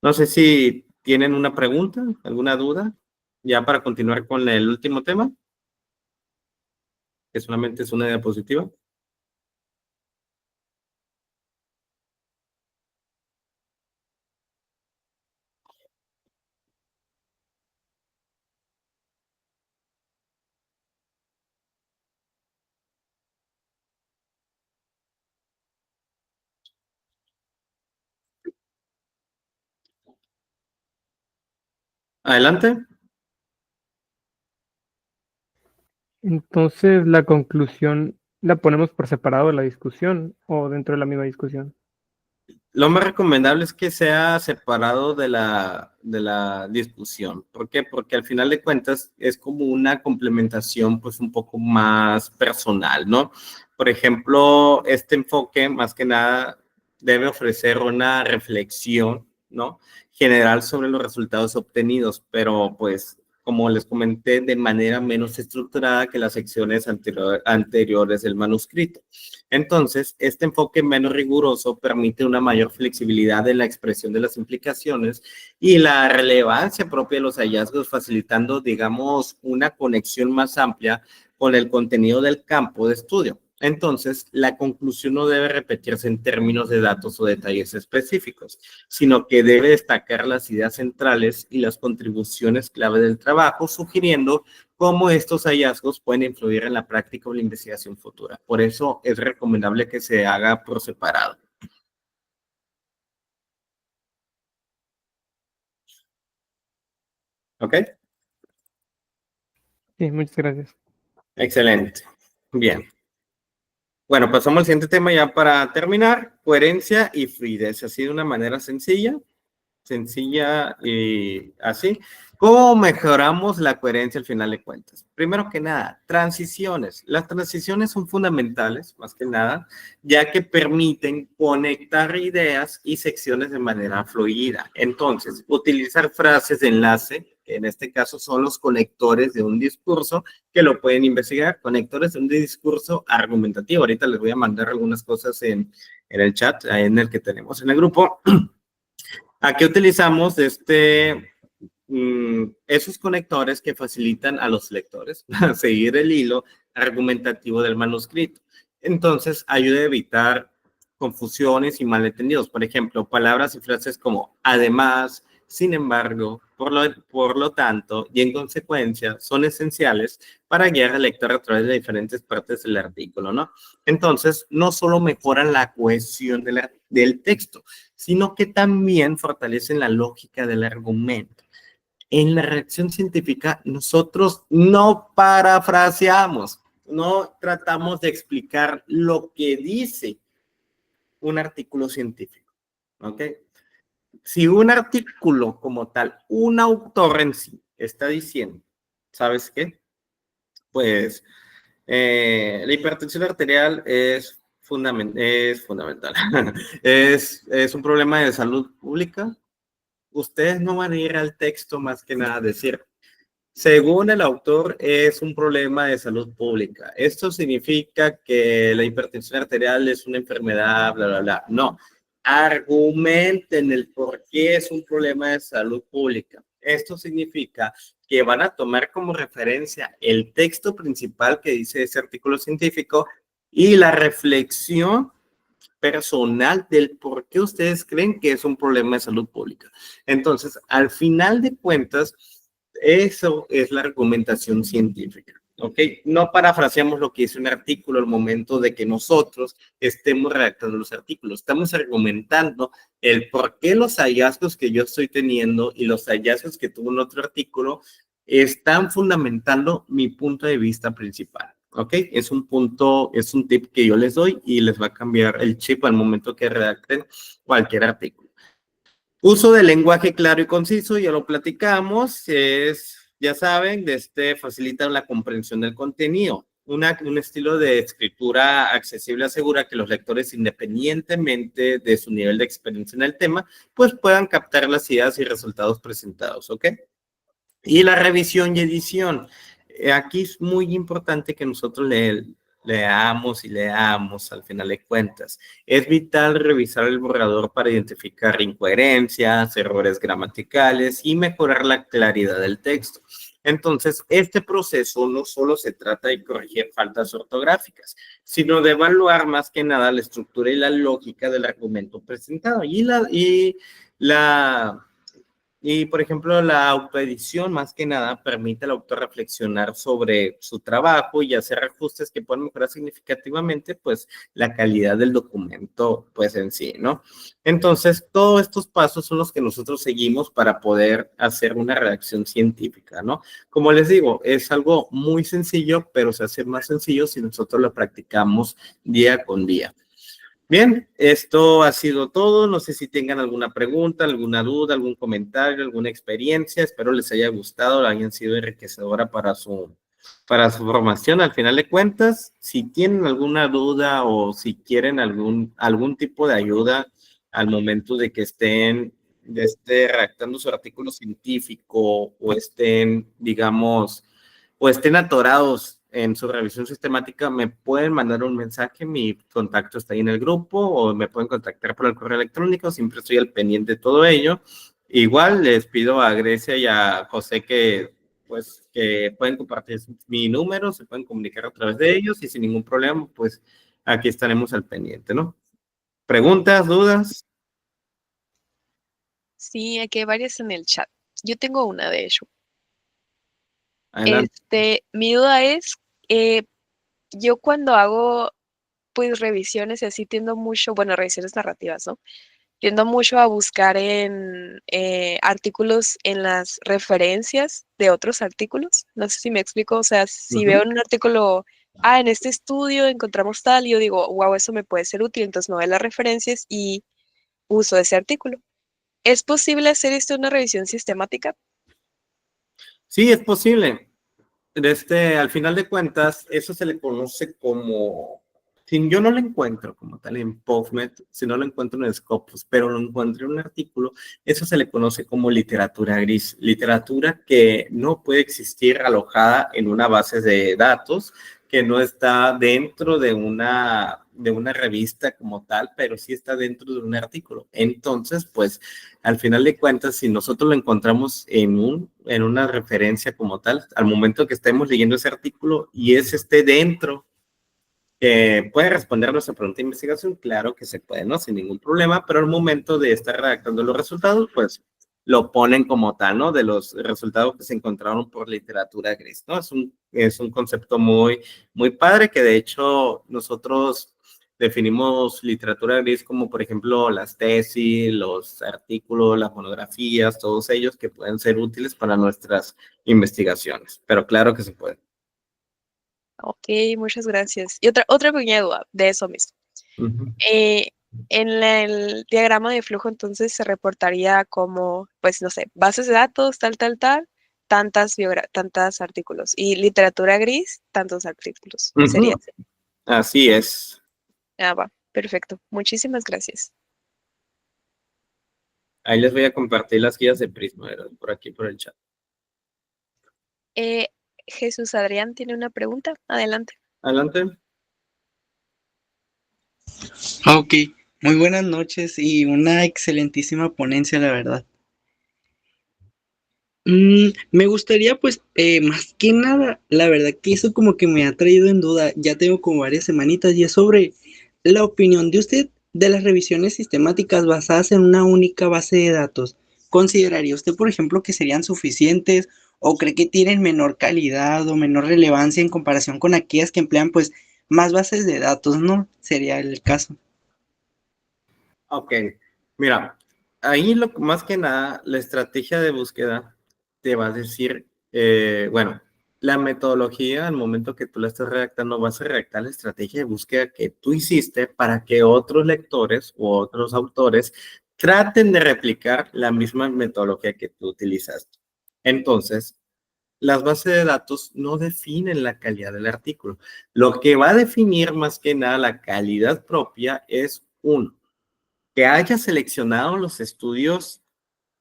No sé si tienen una pregunta, alguna duda, ya para continuar con el último tema, que solamente es una diapositiva. Adelante. Entonces, la conclusión la ponemos por separado de la discusión o dentro de la misma discusión. Lo más recomendable es que sea separado de la discusión. ¿Por qué? Porque al final de cuentas es como una complementación pues un poco más personal, ¿no? Por ejemplo, este enfoque más que nada debe ofrecer una reflexión, ¿no? General sobre los resultados obtenidos, pero pues como les comenté, de manera menos estructurada que las secciones anteriores del manuscrito. Entonces, este enfoque menos riguroso permite una mayor flexibilidad en la expresión de las implicaciones y la relevancia propia de los hallazgos, facilitando, digamos, una conexión más amplia con el contenido del campo de estudio. Entonces, la conclusión no debe repetirse en términos de datos o detalles específicos, sino que debe destacar las ideas centrales y las contribuciones clave del trabajo, sugiriendo cómo estos hallazgos pueden influir en la práctica o la investigación futura. Por eso es recomendable que se haga por separado. ¿Ok? Sí, muchas gracias. Excelente. Bien. Bueno, pasamos al siguiente tema ya para terminar. Coherencia y fluidez. Así de una manera sencilla y así. ¿Cómo mejoramos la coherencia al final de cuentas? Primero que nada, transiciones. Las transiciones son fundamentales, más que nada, ya que permiten conectar ideas y secciones de manera fluida. Entonces, utilizar frases de enlace que en este caso son los conectores de un discurso, que lo pueden investigar, conectores de un discurso argumentativo. Ahorita les voy a mandar algunas cosas en el chat, en el que tenemos en el grupo. Aquí utilizamos esos conectores que facilitan a los lectores a seguir el hilo argumentativo del manuscrito. Entonces, ayuda a evitar confusiones y malentendidos. Por ejemplo, palabras y frases como además, sin embargo, por lo tanto y en consecuencia son esenciales para guiar al lector a través de diferentes partes del artículo, ¿no? Entonces, no solo mejoran la cohesión del texto, sino que también fortalecen la lógica del argumento. En la redacción científica, nosotros no parafraseamos, no tratamos de explicar lo que dice un artículo científico, ¿ok? Si un artículo como tal, un autor en sí está diciendo, ¿sabes qué? Pues la hipertensión arterial es fundamental. Es un problema de salud pública. Ustedes no van a ir al texto más que nada a decir, según el autor, es un problema de salud pública. Esto significa que la hipertensión arterial es una enfermedad, bla, bla, bla. No, argumenten el por qué es un problema de salud pública. Esto significa que van a tomar como referencia el texto principal que dice ese artículo científico y la reflexión personal del por qué ustedes creen que es un problema de salud pública. Entonces, al final de cuentas, eso es la argumentación científica, ¿ok? No parafraseamos lo que dice un artículo al momento de que nosotros estemos redactando los artículos. Estamos argumentando el por qué los hallazgos que yo estoy teniendo y los hallazgos que tuvo en otro artículo están fundamentando mi punto de vista principal. ¿Ok? Es un tip que yo les doy y les va a cambiar el chip al momento que redacten cualquier artículo. Uso del lenguaje claro y conciso, ya lo platicamos, ya saben, facilita la comprensión del contenido. Un estilo de escritura accesible asegura que los lectores, independientemente de su nivel de experiencia en el tema, pues puedan captar las ideas y resultados presentados, ¿ok? Y la revisión y edición. Aquí es muy importante que nosotros leamos y leamos al final de cuentas. Es vital revisar el borrador para identificar incoherencias, errores gramaticales y mejorar la claridad del texto. Entonces, este proceso no solo se trata de corregir faltas ortográficas, sino de evaluar más que nada la estructura y la lógica del argumento presentado. Y, por ejemplo, la autoedición, más que nada, permite al autor reflexionar sobre su trabajo y hacer ajustes que puedan mejorar significativamente, pues, la calidad del documento, pues, en sí, ¿no? Entonces, todos estos pasos son los que nosotros seguimos para poder hacer una redacción científica, ¿no? Como les digo, es algo muy sencillo, pero se hace más sencillo si nosotros lo practicamos día con día. Bien, esto ha sido todo. No sé si tengan alguna pregunta, alguna duda, algún comentario, alguna experiencia. Espero les haya gustado, hayan sido enriquecedora para su formación. Al final de cuentas, si tienen alguna duda o si quieren algún tipo de ayuda al momento de que estén redactando su artículo científico o estén, digamos, o estén atorados en su revisión sistemática, me pueden mandar un mensaje, mi contacto está ahí en el grupo, o me pueden contactar por el correo electrónico, siempre estoy al pendiente de todo ello. Igual les pido a Grecia y a José que pueden compartir mi número, se pueden comunicar a través de ellos y sin ningún problema, pues aquí estaremos al pendiente, ¿no? ¿Preguntas, dudas? Sí, aquí hay varias en el chat. Yo tengo una, de hecho. Adelante. Mi duda es, yo cuando hago pues revisiones y así tiendo mucho, bueno, revisiones narrativas, ¿no? Tiendo mucho a buscar en artículos en las referencias de otros artículos. No sé si me explico, o sea, si veo en un artículo, en este estudio encontramos tal, y yo digo, wow, eso me puede ser útil, entonces me voy a las referencias y uso ese artículo. ¿Es posible hacer esto en una revisión sistemática? Sí, es posible. Al final de cuentas, eso se le conoce como Si yo no lo encuentro como tal en PubMed, si no lo encuentro en Scopus, pero lo encuentro en un artículo, eso se le conoce como literatura gris, literatura que no puede existir alojada en una base de datos, que no está dentro de una revista como tal, pero sí está dentro de un artículo. Entonces, pues, al final de cuentas, si nosotros lo encontramos en una referencia como tal, al momento que estemos leyendo ese artículo y ese esté dentro, ¿puede responder a nuestra pregunta de investigación? Claro que se puede, ¿no? Sin ningún problema, pero al momento de estar redactando los resultados, pues lo ponen como tal, ¿no? De los resultados que se encontraron por literatura gris, ¿no? Es un concepto muy, muy padre que de hecho nosotros definimos literatura gris como, por ejemplo, las tesis, los artículos, las monografías, todos ellos que pueden ser útiles para nuestras investigaciones, pero claro que se puede. Ok, muchas gracias. Y otra pequeña duda de eso mismo. Uh-huh. Eh, en el diagrama de flujo, entonces se reportaría como, pues no sé, bases de datos, tal, tantas artículos. Y literatura gris, tantos artículos. Sería Uh-huh. así. Así es. Ah, va, perfecto. Muchísimas gracias. Ahí les voy a compartir las guías de Prisma, ¿verdad? Por aquí, por el chat. Eh, Jesús Adrián tiene una pregunta. Adelante. Adelante. Ok, muy buenas noches y una excelentísima ponencia, la verdad. Me gustaría, pues, más que nada, la verdad que eso como que me ha traído en duda, ya tengo como varias semanitas, y es sobre la opinión de usted de las revisiones sistemáticas basadas en una única base de datos. ¿Consideraría usted, por ejemplo, que serían suficientes o cree que tienen menor calidad o menor relevancia en comparación con aquellas que emplean, pues, más bases de datos, ¿no? Sería el caso. Ok, mira, ahí más que nada, la estrategia de búsqueda te va a decir, bueno, la metodología al momento que tú la estás redactando, vas a redactar la estrategia de búsqueda que tú hiciste para que otros lectores u otros autores traten de replicar la misma metodología que tú utilizaste. Entonces, las bases de datos no definen la calidad del artículo. Lo que va a definir más que nada la calidad propia es uno, que haya seleccionado los estudios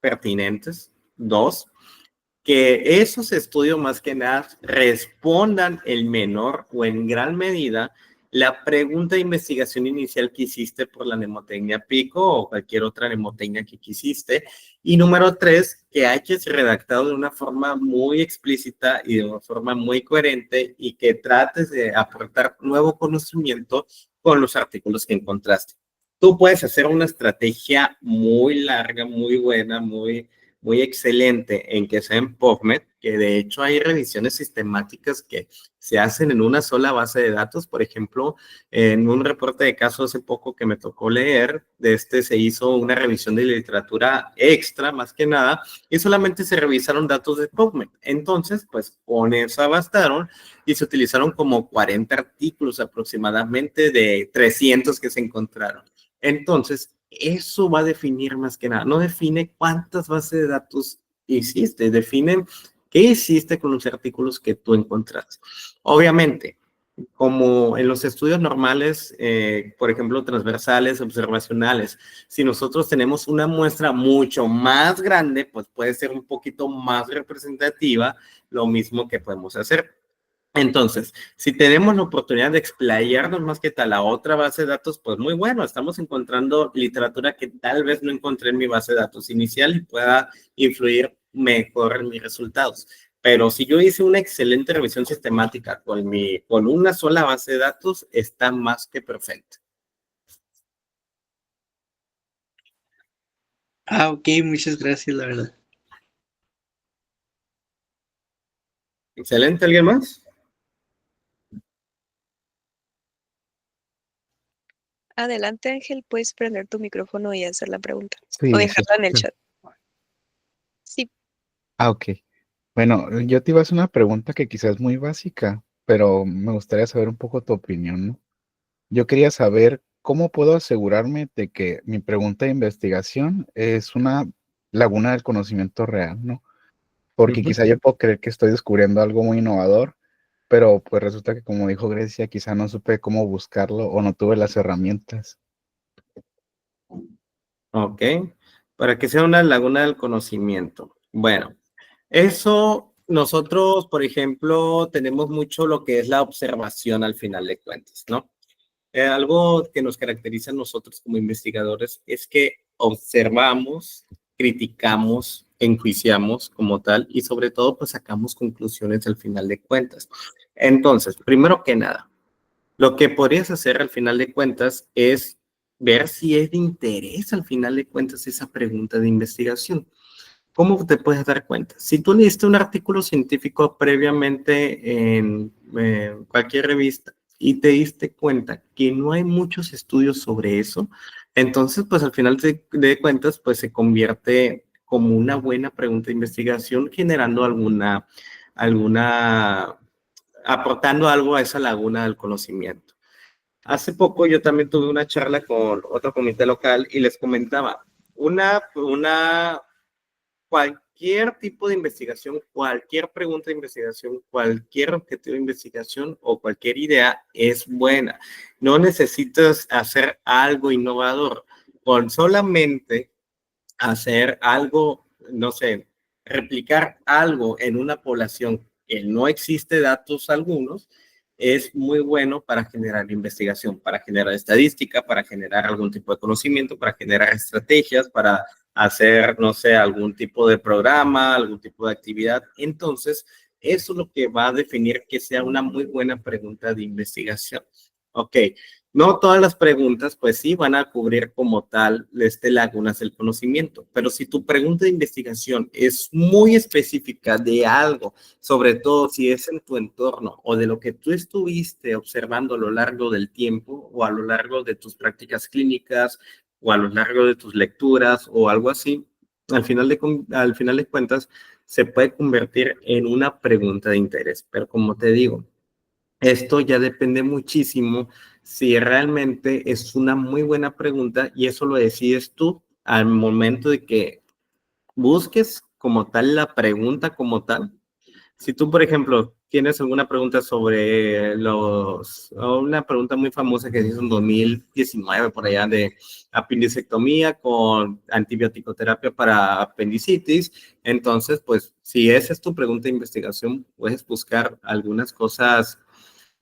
pertinentes. Dos, que esos estudios más que nada respondan en menor o en gran medida la pregunta de investigación inicial que hiciste por la mnemotecnia Pico o cualquier otra mnemotecnia que quisiste. Y número tres, que hayas redactado de una forma muy explícita y de una forma muy coherente y que trates de aportar nuevo conocimiento con los artículos que encontraste. Tú puedes hacer una estrategia muy larga, muy buena, muy excelente en que sea en PubMed, que de hecho hay revisiones sistemáticas que se hacen en una sola base de datos. Por ejemplo, en un reporte de caso hace poco que me tocó leer, se hizo una revisión de literatura extra, más que nada, y solamente se revisaron datos de PubMed. Entonces, pues con eso bastaron y se utilizaron como 40 artículos aproximadamente de 300 que se encontraron. Entonces, eso va a definir más que nada, no define cuántas bases de datos hiciste, define qué hiciste con los artículos que tú encontraste. Obviamente, como en los estudios normales, por ejemplo, transversales, observacionales, si nosotros tenemos una muestra mucho más grande, pues puede ser un poquito más representativa, lo mismo que podemos hacer. Entonces, si tenemos la oportunidad de explayarnos más que tal a otra base de datos, pues muy bueno, estamos encontrando literatura que tal vez no encontré en mi base de datos inicial y pueda influir mejor en mis resultados. Pero si yo hice una excelente revisión sistemática con una sola base de datos, está más que perfecto. Ah, ok, muchas gracias, la verdad. Excelente, ¿alguien más? Adelante, Ángel, puedes prender tu micrófono y hacer la pregunta. O Sí, dejarla en el chat. Sí. Ok. Bueno, yo te iba a hacer una pregunta que quizás es muy básica, pero me gustaría saber un poco tu opinión, ¿no? Yo quería saber cómo puedo asegurarme de que mi pregunta de investigación es una laguna del conocimiento real, ¿no? Porque quizá yo puedo creer que estoy descubriendo algo muy innovador, pero pues resulta que como dijo Grecia, quizá no supe cómo buscarlo o no tuve las herramientas. Ok, para que sea una laguna del conocimiento. Bueno, eso nosotros, por ejemplo, tenemos mucho lo que es la observación al final de cuentas, ¿no? Algo que nos caracteriza a nosotros como investigadores es que observamos, criticamos, enjuiciamos como tal y sobre todo pues sacamos conclusiones al final de cuentas. Entonces, primero que nada, lo que podrías hacer al final de cuentas es ver si es de interés al final de cuentas esa pregunta de investigación. ¿Cómo te puedes dar cuenta? Si tú leíste un artículo científico previamente en cualquier revista y te diste cuenta que no hay muchos estudios sobre eso, entonces pues al final de cuentas pues se convierte como una buena pregunta de investigación generando alguna, aportando algo a esa laguna del conocimiento. Hace poco yo también tuve una charla con otro comité local y les comentaba, cualquier tipo de investigación, cualquier pregunta de investigación, cualquier objetivo de investigación o cualquier idea es buena. No necesitas hacer algo innovador. Con solamente hacer algo, no sé, replicar algo en una población que no existe datos algunos, es muy bueno para generar investigación, para generar estadística, para generar algún tipo de conocimiento, para generar estrategias, para hacer, no sé, algún tipo de programa, algún tipo de actividad. Entonces, eso es lo que va a definir que sea una muy buena pregunta de investigación. Ok, no todas las preguntas, pues sí, van a cubrir como tal lagunas del conocimiento, pero si tu pregunta de investigación es muy específica de algo, sobre todo si es en tu entorno o de lo que tú estuviste observando a lo largo del tiempo o a lo largo de tus prácticas clínicas o a lo largo de tus lecturas o algo así, al final de cuentas se puede convertir en una pregunta de interés, pero como te digo, esto ya depende muchísimo si realmente es una muy buena pregunta y eso lo decides tú al momento de que busques como tal la pregunta como tal. Si tú, por ejemplo, tienes alguna pregunta sobre una pregunta muy famosa que se hizo en 2019 por allá de apendicectomía con antibiótico-terapia para apendicitis, entonces, pues, si esa es tu pregunta de investigación, puedes buscar algunas cosas,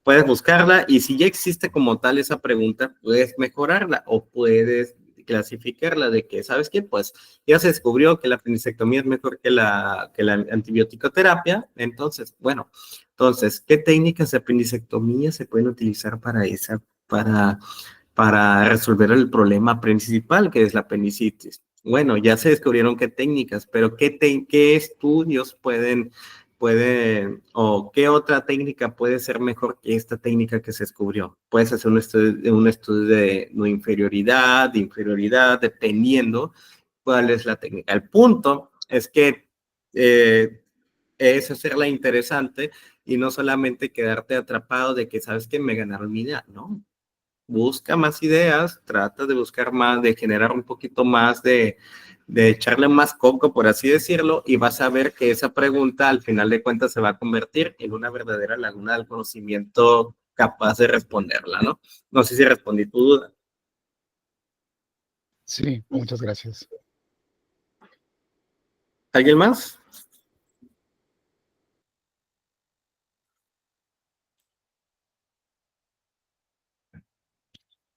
puedes buscarla y si ya existe como tal esa pregunta, puedes mejorarla o puedes clasificarla de que, ¿sabes qué? Pues ya se descubrió que la apendicectomía es mejor que la antibiótico-terapia. Entonces, bueno, entonces, ¿qué técnicas de apendicectomía se pueden utilizar para resolver el problema principal que es la apendicitis? Bueno, ya se descubrieron qué técnicas, pero ¿qué estudios o qué otra técnica puede ser mejor que esta técnica que se descubrió? Puedes hacer un estudio de no inferioridad, de inferioridad, dependiendo cuál es la técnica. El punto es que es hacerla interesante y no solamente quedarte atrapado de que sabes que me ganaron mi idea, ¿no? Busca más ideas, trata de buscar más, de generar un poquito más de echarle más coco, por así decirlo, y vas a ver que esa pregunta al final de cuentas se va a convertir en una verdadera laguna del conocimiento capaz de responderla, ¿no? No sé si respondí tu duda. Sí, muchas gracias. ¿Alguien más?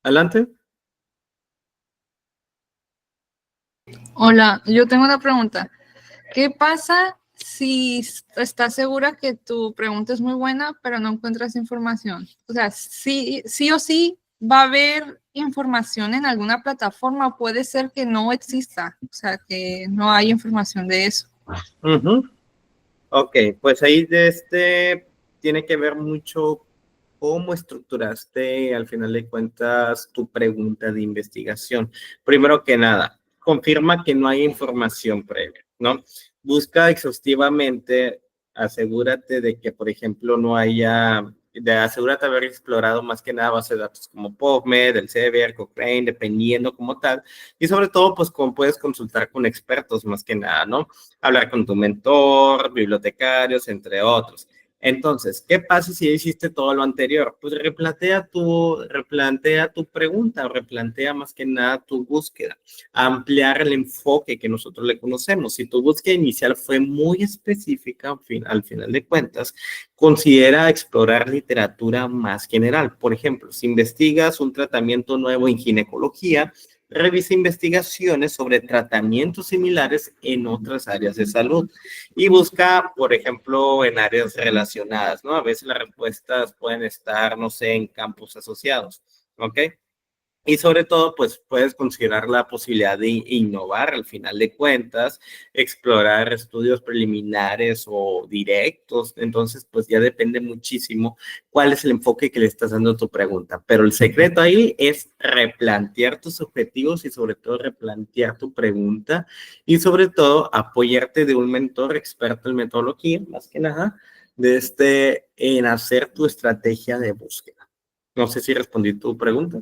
Adelante. Hola, yo tengo una pregunta. ¿Qué pasa si estás segura que tu pregunta es muy buena, pero no encuentras información? O sea, sí o sí va a haber información en alguna plataforma o puede ser que no exista, o sea, que no hay información de eso. Ok, pues ahí tiene que ver mucho cómo estructuraste al final de cuentas tu pregunta de investigación. Primero que nada, confirma que no hay información previa, ¿no? Busca exhaustivamente, asegúrate de que, por ejemplo, asegúrate de haber explorado más que nada bases de datos como PubMed, Elsevier, Cochrane, dependiendo como tal, y sobre todo, pues, puedes consultar con expertos más que nada, ¿no? Hablar con tu mentor, bibliotecarios, entre otros. Entonces, ¿qué pasa si ya hiciste todo lo anterior? Pues replantea tu pregunta, replantea más que nada tu búsqueda, ampliar el enfoque que nosotros le conocemos. Si tu búsqueda inicial fue muy específica, al final de cuentas, considera explorar literatura más general. Por ejemplo, si investigas un tratamiento nuevo en ginecología, revisa investigaciones sobre tratamientos similares en otras áreas de salud y busca, por ejemplo, en áreas relacionadas, ¿no? A veces las respuestas pueden estar, no sé, en campos asociados, ¿ok? Y sobre todo, pues puedes considerar la posibilidad de innovar al final de cuentas, explorar estudios preliminares o directos. Entonces, pues ya depende muchísimo cuál es el enfoque que le estás dando a tu pregunta. Pero el secreto ahí es replantear tus objetivos y sobre todo replantear tu pregunta y sobre todo apoyarte de un mentor experto en metodología, más que nada, en hacer tu estrategia de búsqueda. No sé si respondí tu pregunta.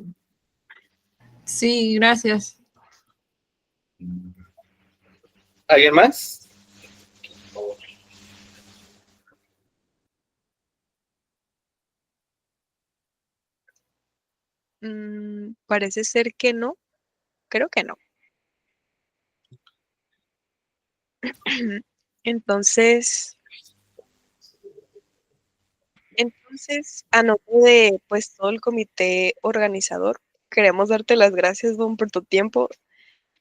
Sí, gracias. ¿Alguien más? Parece ser que no. Creo que no. Entonces, a nombre de pues todo el comité organizador, queremos darte las gracias, Don, por tu tiempo.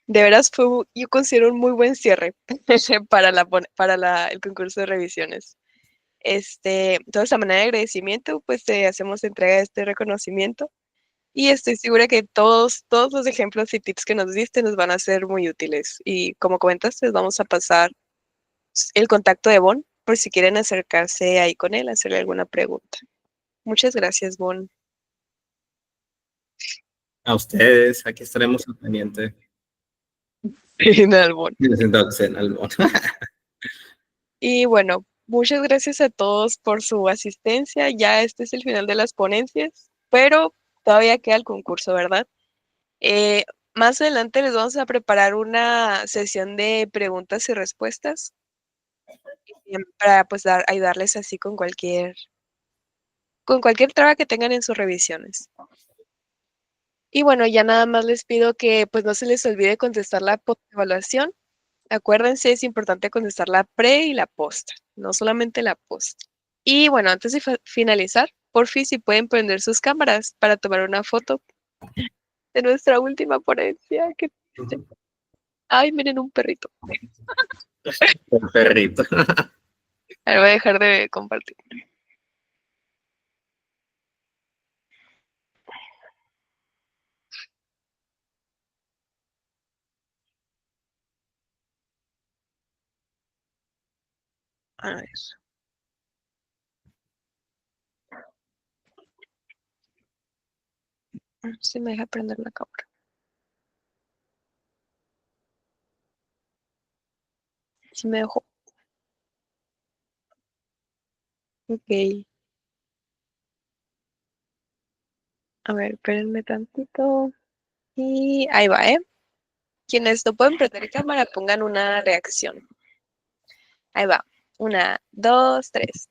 De veras yo considero un muy buen cierre para el concurso de revisiones. Entonces, a manera de agradecimiento, pues te hacemos entrega de este reconocimiento y estoy segura que todos los ejemplos y tips que nos diste nos van a ser muy útiles. Y como comentaste, les vamos a pasar el contacto de Bon por si quieren acercarse ahí con él, hacerle alguna pregunta. Muchas gracias, Bon. A ustedes, aquí estaremos al pendiente. Final, Bon. Albón. Y bueno, muchas gracias a todos por su asistencia. Ya este es el final de las ponencias, pero todavía queda el concurso, ¿verdad? Más adelante les vamos a preparar una sesión de preguntas y respuestas para pues ayudarles así con cualquier traba que tengan en sus revisiones. Y bueno, ya nada más les pido que pues no se les olvide contestar la evaluación. Acuérdense, es importante contestar la pre y la post, no solamente la post. Y bueno, antes de finalizar, por fin si pueden prender sus cámaras para tomar una foto de nuestra última ponencia. Ay, miren un perrito. El perrito. Ahora voy a dejar de compartir. A ver. Si me deja prender la cámara. Si me dejó. Ok. A ver, espérenme tantito. Y ahí va, ¿eh? Quienes no pueden prender cámara, pongan una reacción. Ahí va. 1, 2, 3.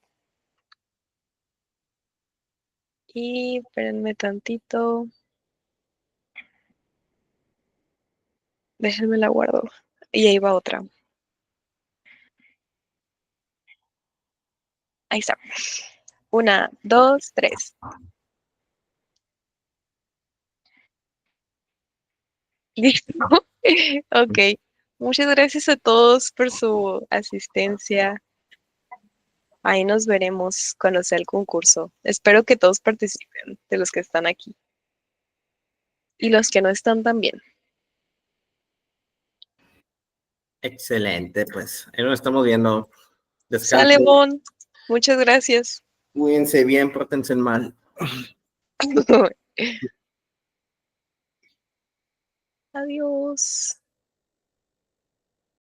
Y espérenme tantito. Déjenme la guardo. Y ahí va otra. Ahí está. 1, 2, 3. Listo. Ok. Muchas gracias a todos por su asistencia. Ahí nos veremos cuando sea el concurso. Espero que todos participen, de los que están aquí. Y los que no están también. Excelente, pues. Ahí nos estamos viendo. Sale, Descansen. Bon. Muchas gracias. Cuídense bien, pórtense mal. Adiós.